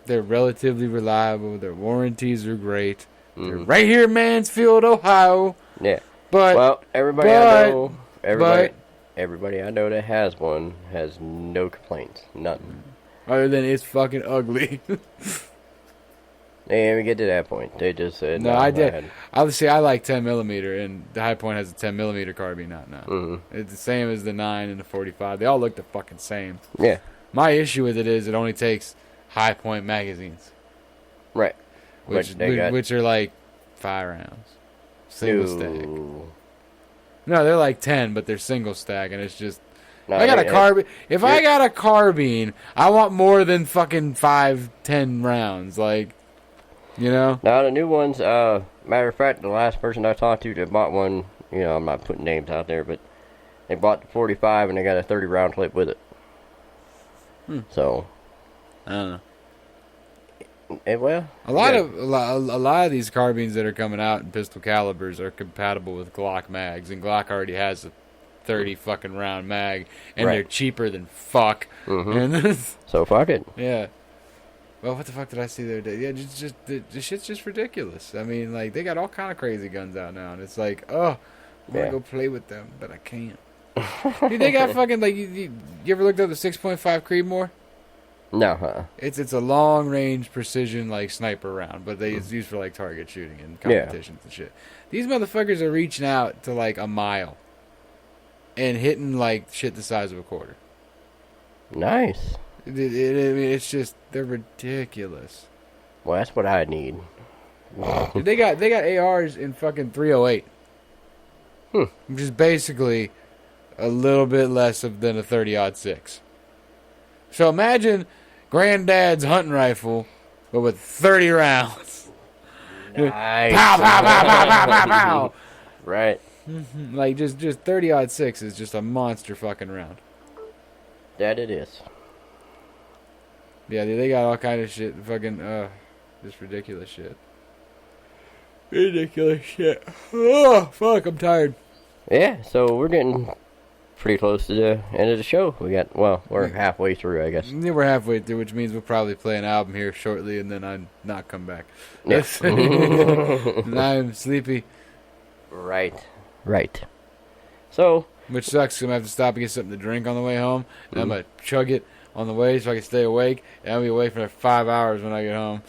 they're relatively reliable. Their warranties are great. They're right here in Mansfield, Ohio. Yeah. But well, everybody I know that has one has no complaints. Nothing. Other than it's fucking ugly. They didn't even get to that point. They just said, No, I did. Obviously, I like 10mm, and the High Point has a 10mm carbine out now. It's the same as the 9 and the 45. They all look the fucking same. Yeah. My issue with it is it only takes High Point magazines. Right. Which are like 5 rounds. Single stack. No, they're like 10, but they're single stack, and it's just... I got a carbine. If I got a carbine, I want more than fucking 5-10 rounds. Like... You know? Now, the new ones, matter of fact, the last person I talked to that bought one, you know, I'm not putting names out there, but they bought the 45 and they got a 30-round clip with it. So. I don't know. Well, a lot of these carbines that are coming out in pistol calibers are compatible with Glock mags, and Glock already has a 30 fucking round mag, and they're cheaper than fuck. So fuck it. Yeah. Well, what the fuck did I see the other day? Yeah, just the shit's just ridiculous. I mean, like, they got all kind of crazy guns out now, and it's like, oh, I want to go play with them, but I can't. Dude, they got fucking, like, you ever looked up the 6.5 Creedmoor? No, It's a long-range precision, like, sniper round, but it's used for, like, target shooting and competitions and shit. These motherfuckers are reaching out to, like, a mile and hitting, like, shit the size of a quarter. Nice. I mean, it's just, they're ridiculous. Well, that's what I need. Dude, they got ARs in fucking 308. Which is basically a little bit less than a 30-06. So imagine Granddad's hunting rifle, but with 30 rounds. Nice. Pow, pow, pow, pow, pow, pow, pow. Right. Like, just 30-06 is just a monster fucking round. That it is. Yeah, dude, they got all kind of shit. Fucking, just ridiculous shit. Ridiculous shit. Oh, fuck, I'm tired. Yeah, so we're getting pretty close to the end of the show. We're halfway through, I guess. Yeah, we're halfway through, which means we'll probably play an album here shortly, and then I'd not come back. Yes. And I'm sleepy. Right. So. Which sucks, because I'm going to have to stop and get something to drink on the way home, and I'm going to chug it on the way so I can stay awake, and I'll be awake for 5 hours when I get home.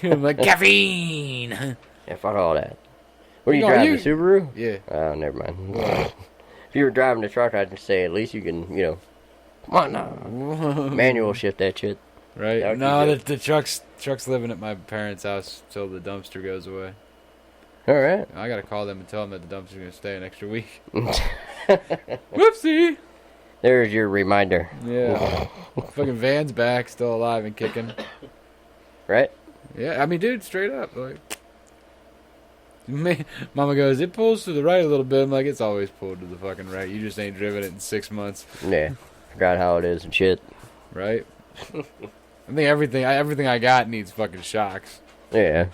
I'm like, caffeine! Yeah, fuck all that. What are you driving, the Subaru? Yeah. Oh, never mind. If you were driving the truck, I'd just say at least you can, you know, come on now. Manual shift that shit. Right? No, the truck's living at my parents' house till the dumpster goes away. All right. I got to call them and tell them that the dumpster's going to stay an extra week. Whoopsie! There's your reminder. Yeah. Fucking van's back, still alive and kicking. Right? Yeah, I mean, dude, straight up. Like, Mama goes, it pulls to the right a little bit. I'm like, it's always pulled to the fucking right. You just ain't driven it in 6 months. Yeah. Forgot how it is and shit. Right? I think everything I got needs fucking shocks. Yeah.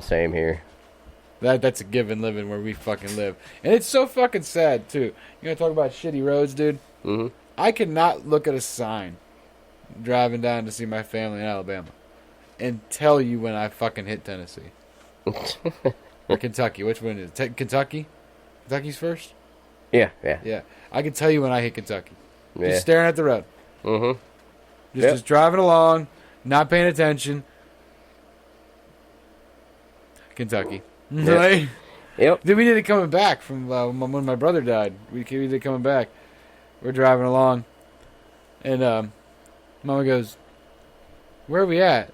Same here. That's a given living where we fucking live. And it's so fucking sad, too. You want to talk about shitty roads, dude? Mm-hmm. I could not look at a sign driving down to see my family in Alabama and tell you when I fucking hit Tennessee. Or Kentucky. Which one is it? Kentucky? Kentucky's first? Yeah. Yeah. I can tell you when I hit Kentucky. Yeah. Just staring at the road. Mm-hmm. Just driving along, not paying attention. Kentucky. Right? Yep. Then we did it coming back from when my brother died. We did it coming back. We're driving along, and Mama goes, "Where are we at?"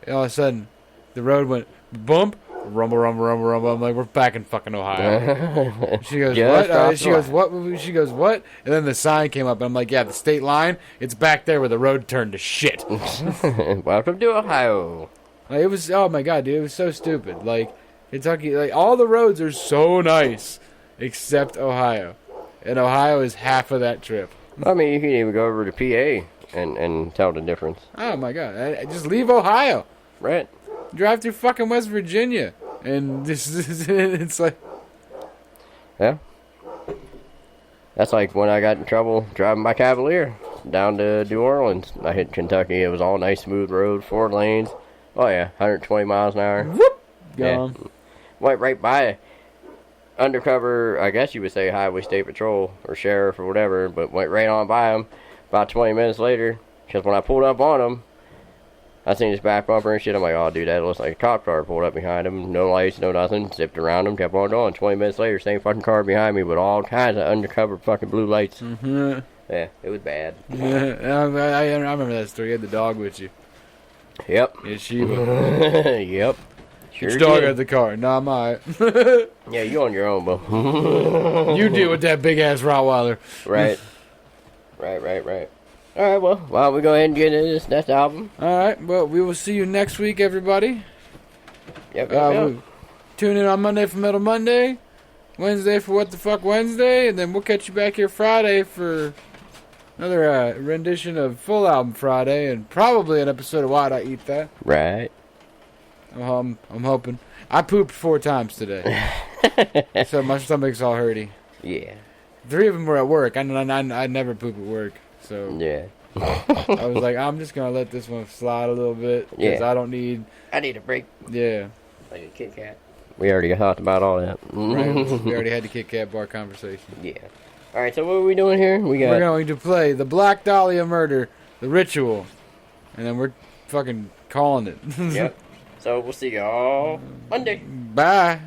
And all of a sudden, the road went bump, rumble, rumble, rumble, rumble. I'm like, we're back in fucking Ohio. She goes, what? She goes, what? She goes, what? And then the sign came up, and I'm like, yeah, the state line, it's back there where the road turned to shit. Welcome to Ohio. Like, it was, oh my god, dude, it was so stupid. Like, Kentucky, like, all the roads are so nice, except Ohio. And Ohio is half of that trip. I mean, you can even go over to PA. and tell the difference. Oh my god! Just leave Ohio. Right. Drive through fucking West Virginia, and it's like, yeah. That's like when I got in trouble driving my Cavalier down to New Orleans. I hit Kentucky. It was all nice, smooth road, 4 lanes. Oh yeah, 120 miles an hour. Whoop, gone. Yeah. Went right by undercover, I guess you would say Highway State Patrol or Sheriff or whatever, but went right on by him about 20 minutes later. Because when I pulled up on him, I seen his back bumper and shit. I'm like, oh, dude, that looks like a cop car. Pulled up behind him, no lights, no nothing. Zipped around him, kept on going. 20 minutes later, same fucking car behind me with all kinds of undercover fucking blue lights. Mm-hmm. Yeah, it was bad. Yeah, I remember that story. You had the dog with you. Yep. Yeah, Shiva. Yep. Sure Which dog did. had the car? Nah, mine. Yeah, you on your own, bro. You deal with that big-ass Rottweiler. Right. Right. All right, well, why don't we go ahead and get into this next album? All right, well, we will see you next week, everybody. Yep. Tune in on Monday for Metal Monday, Wednesday for What the Fuck Wednesday, and then we'll catch you back here Friday for another rendition of Full Album Friday, and probably an episode of Why'd I Eat That? Right. I'm hoping. I pooped 4 times today, so my stomach's all hurty. Yeah. 3 of them were at work. I never poop at work, so yeah. I was like, I'm just gonna let this one slide a little bit because I need a break. Yeah. Like a Kit Kat. We already talked about all that. Right. We already had the Kit Kat bar conversation. Yeah. All right. So what are we doing here? We're going to play the Black Dahlia Murder, the Ritual, and then we're fucking calling it. Yep. So we'll see y'all Monday. Bye.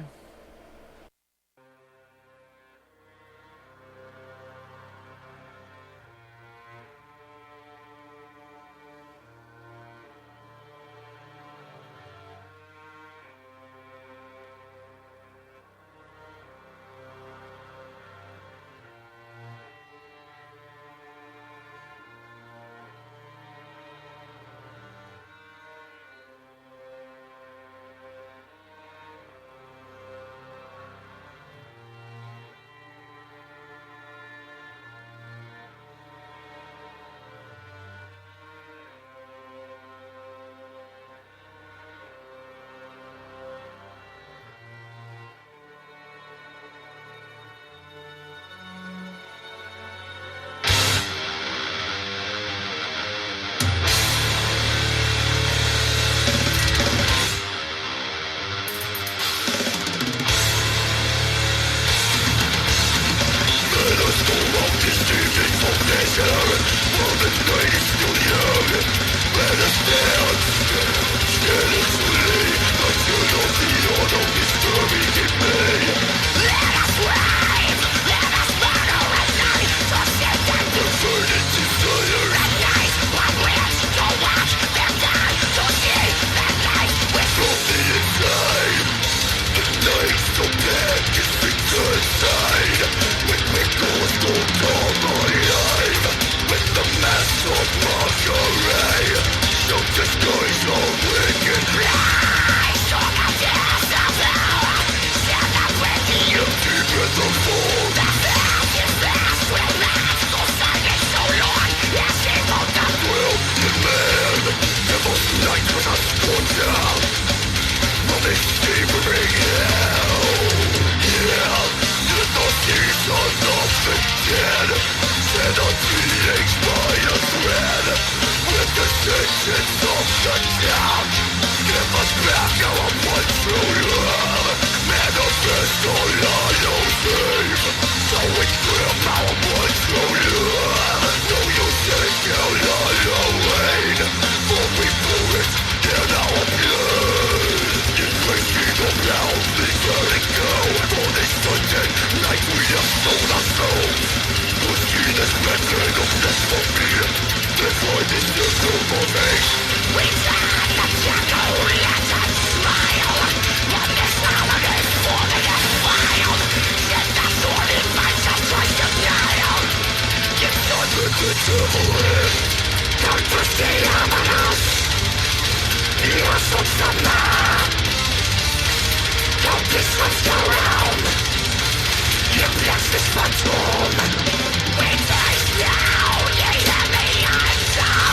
This phantom, we face now, ye heavy hands.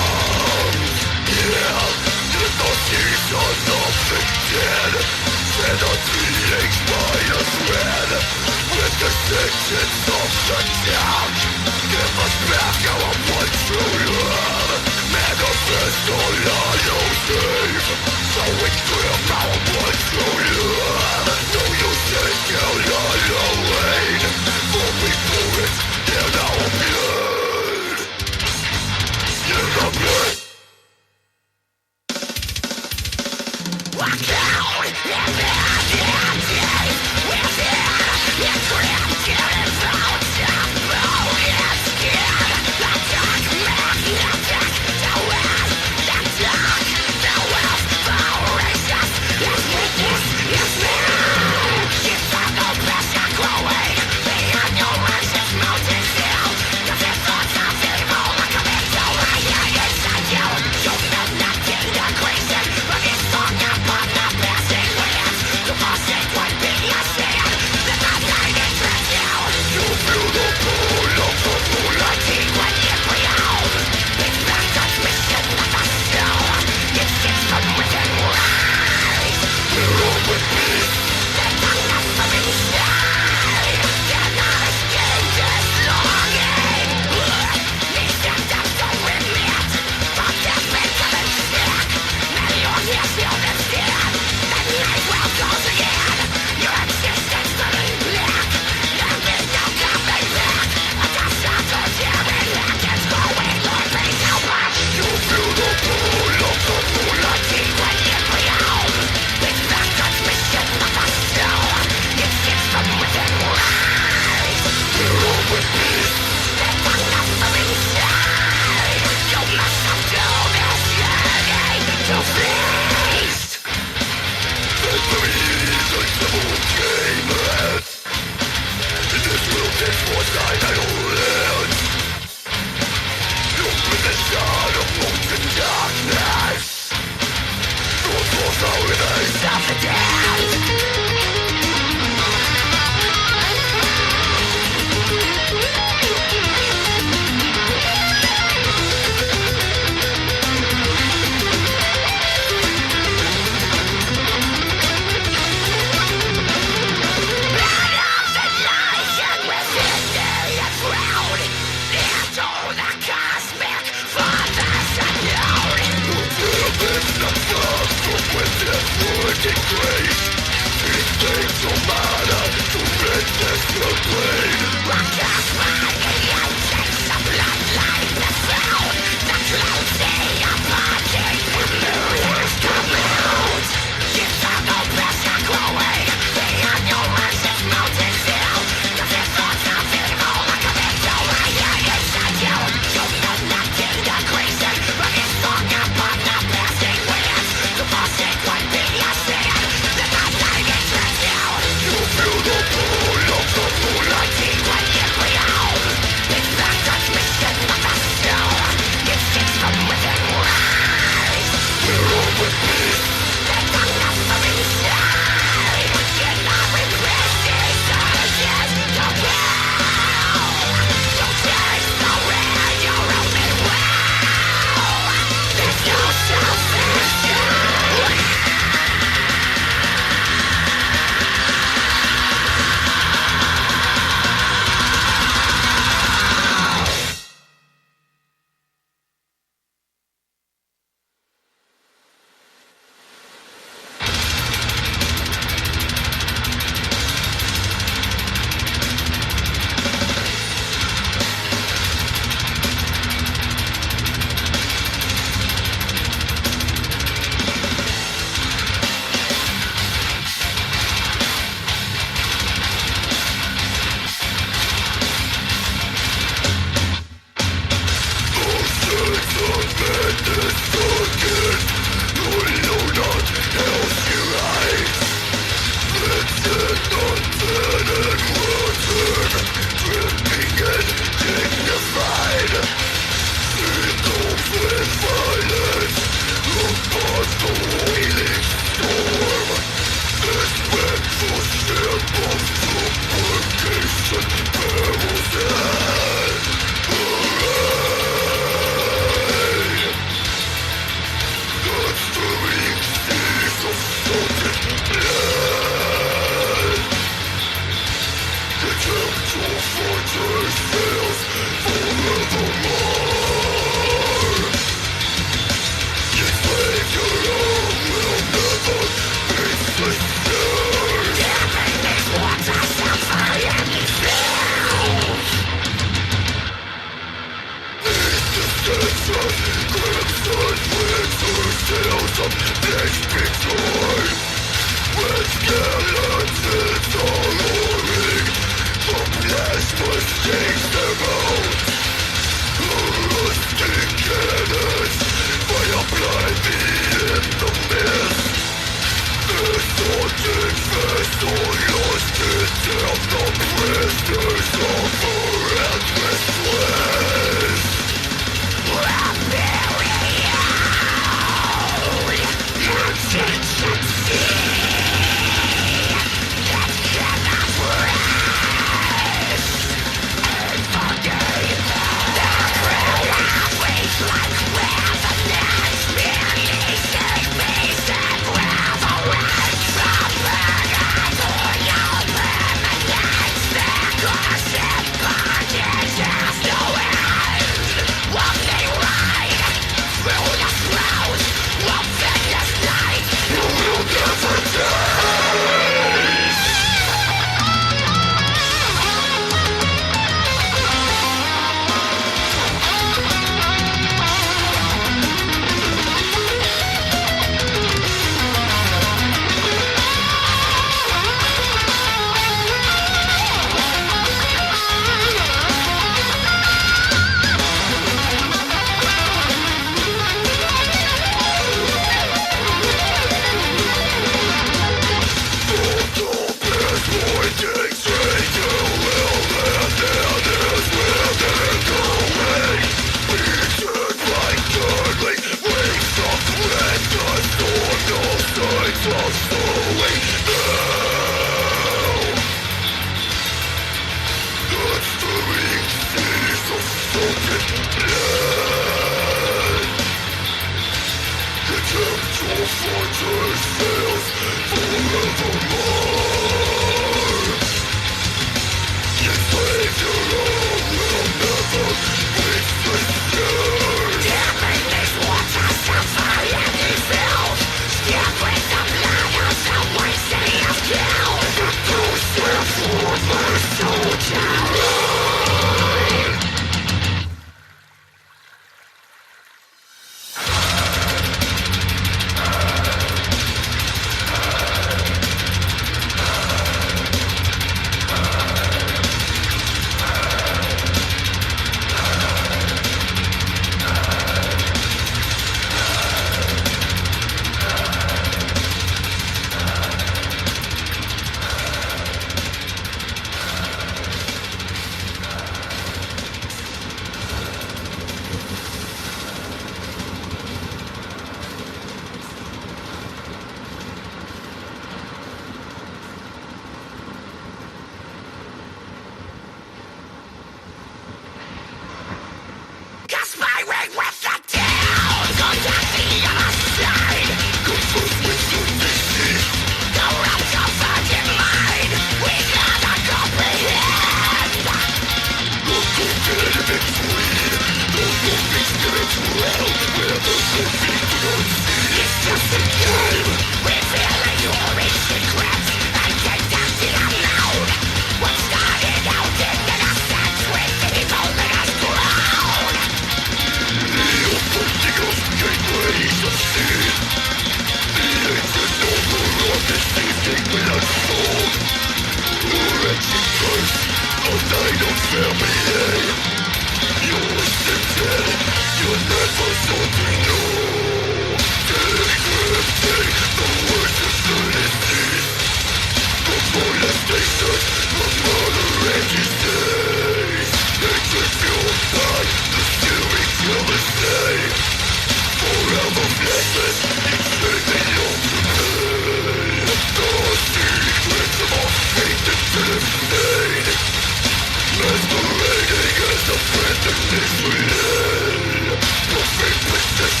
Masquerading as a friend of this land. Your faithlessness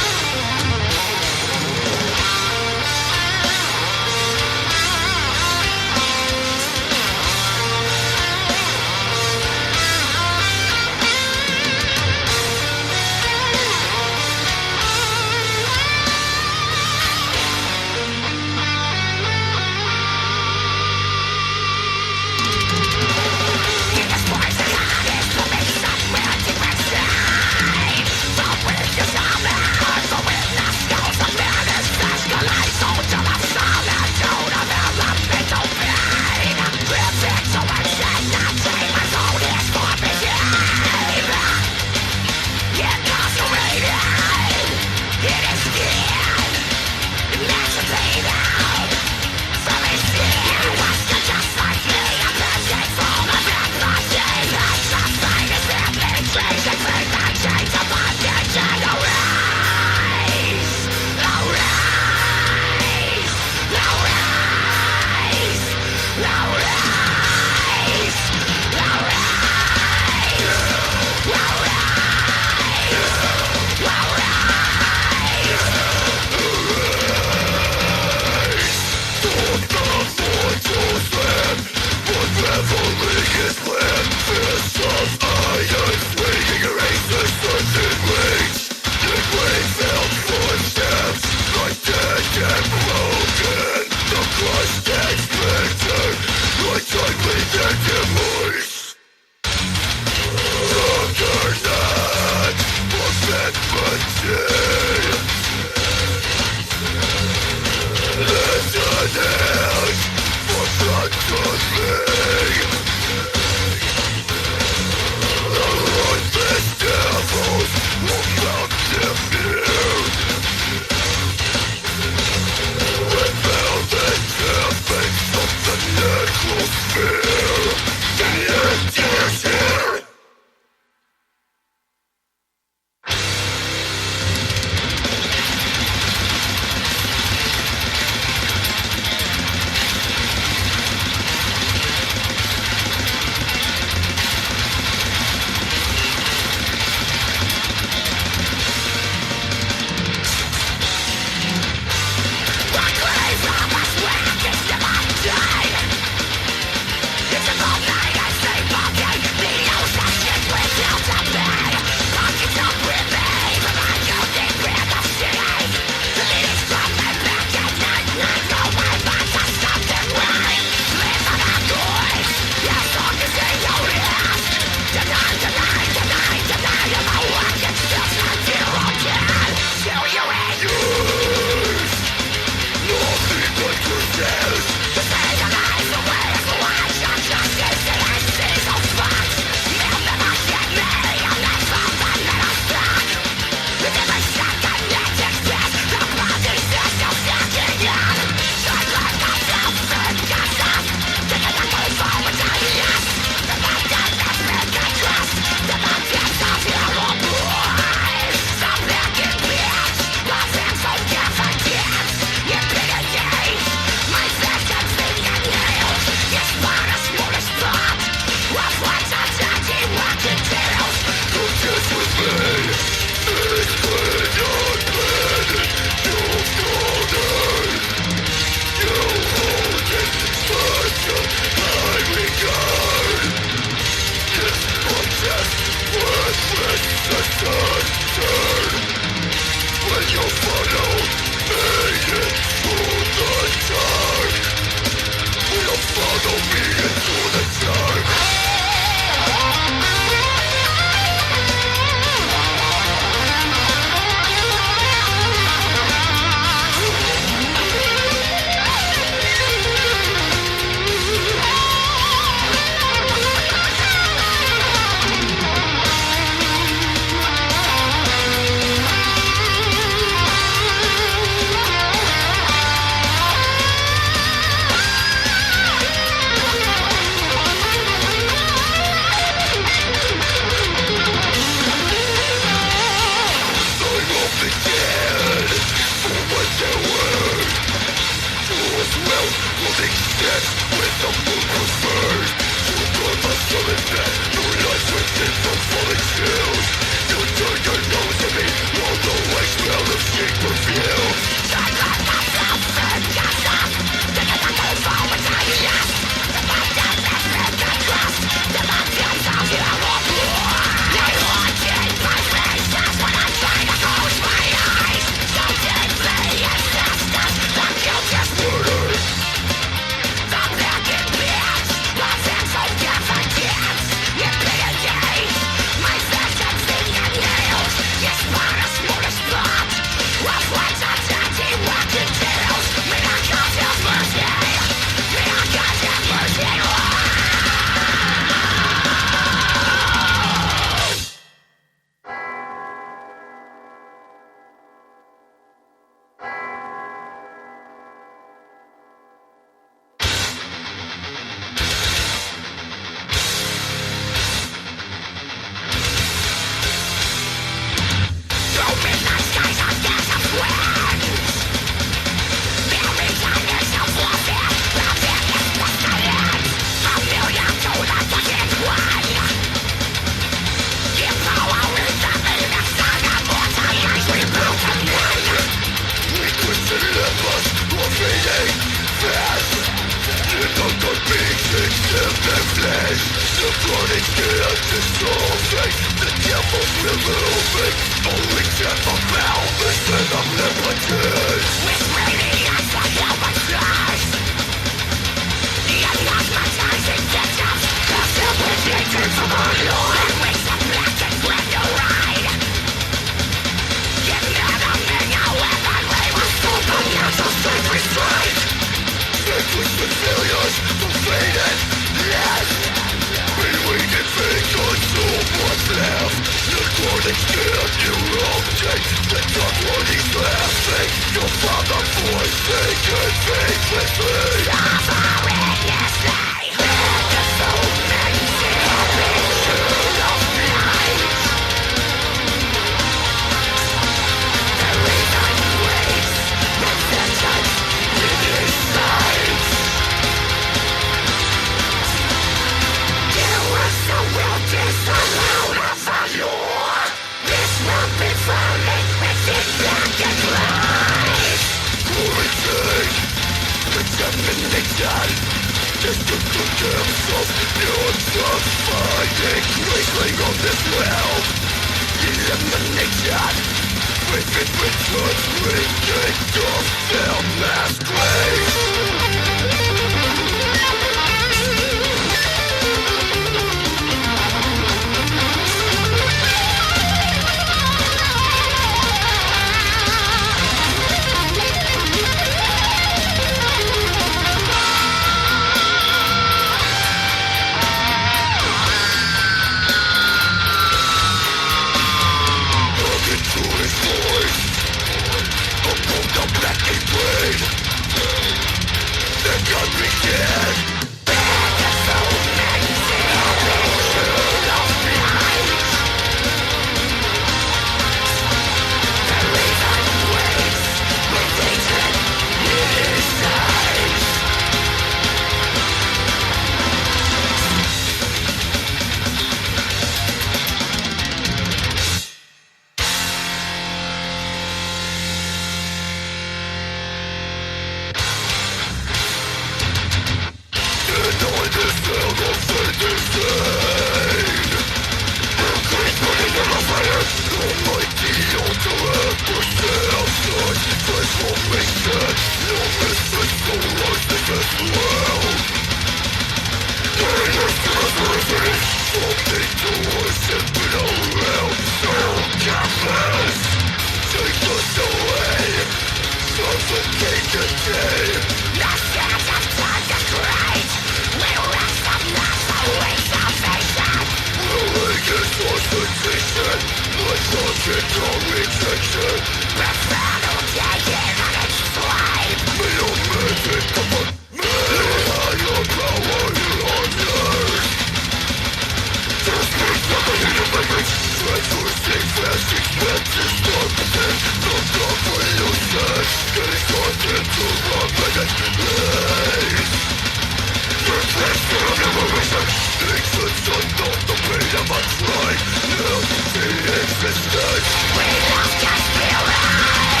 We lost our spirit.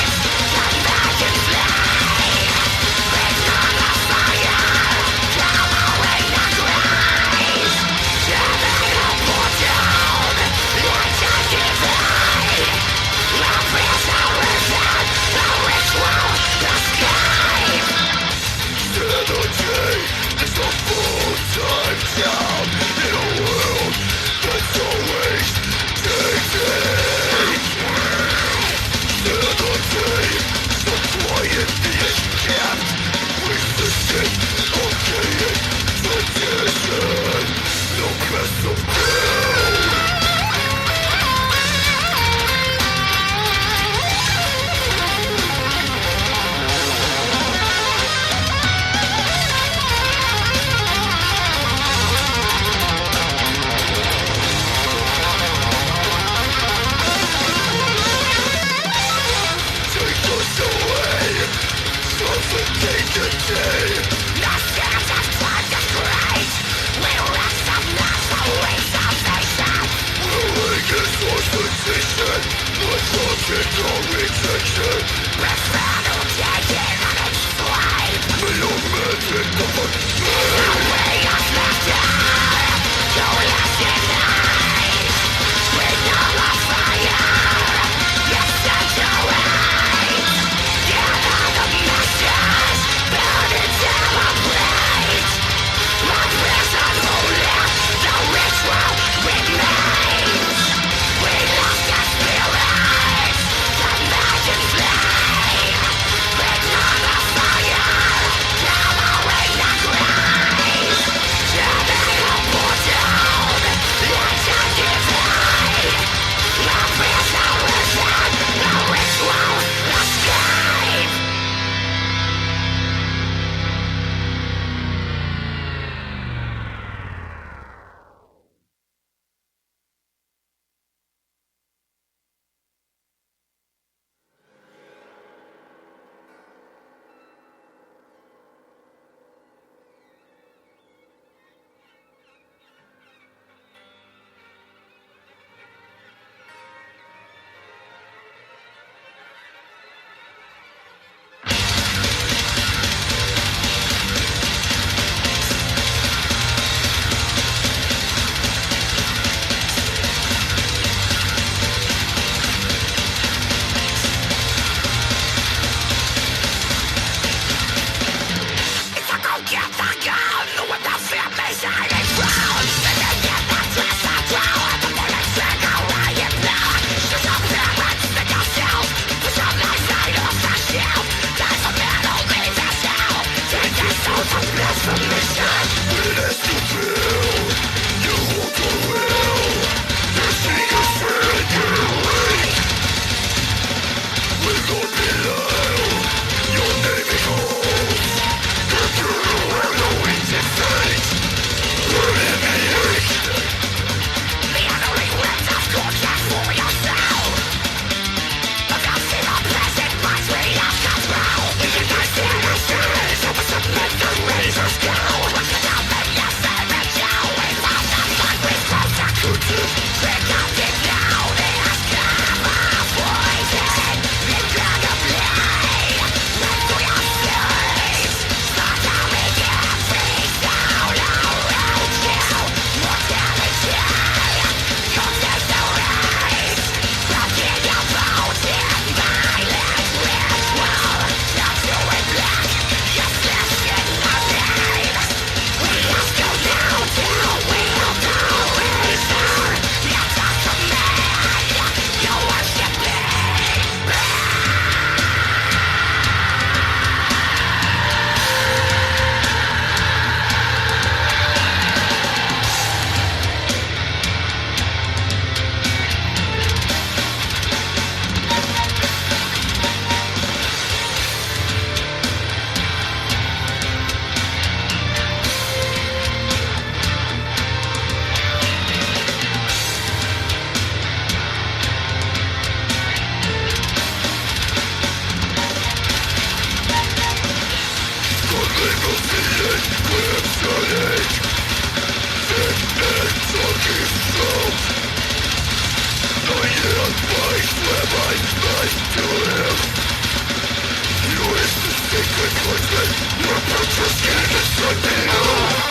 Secret portrait, your purchase can be certain.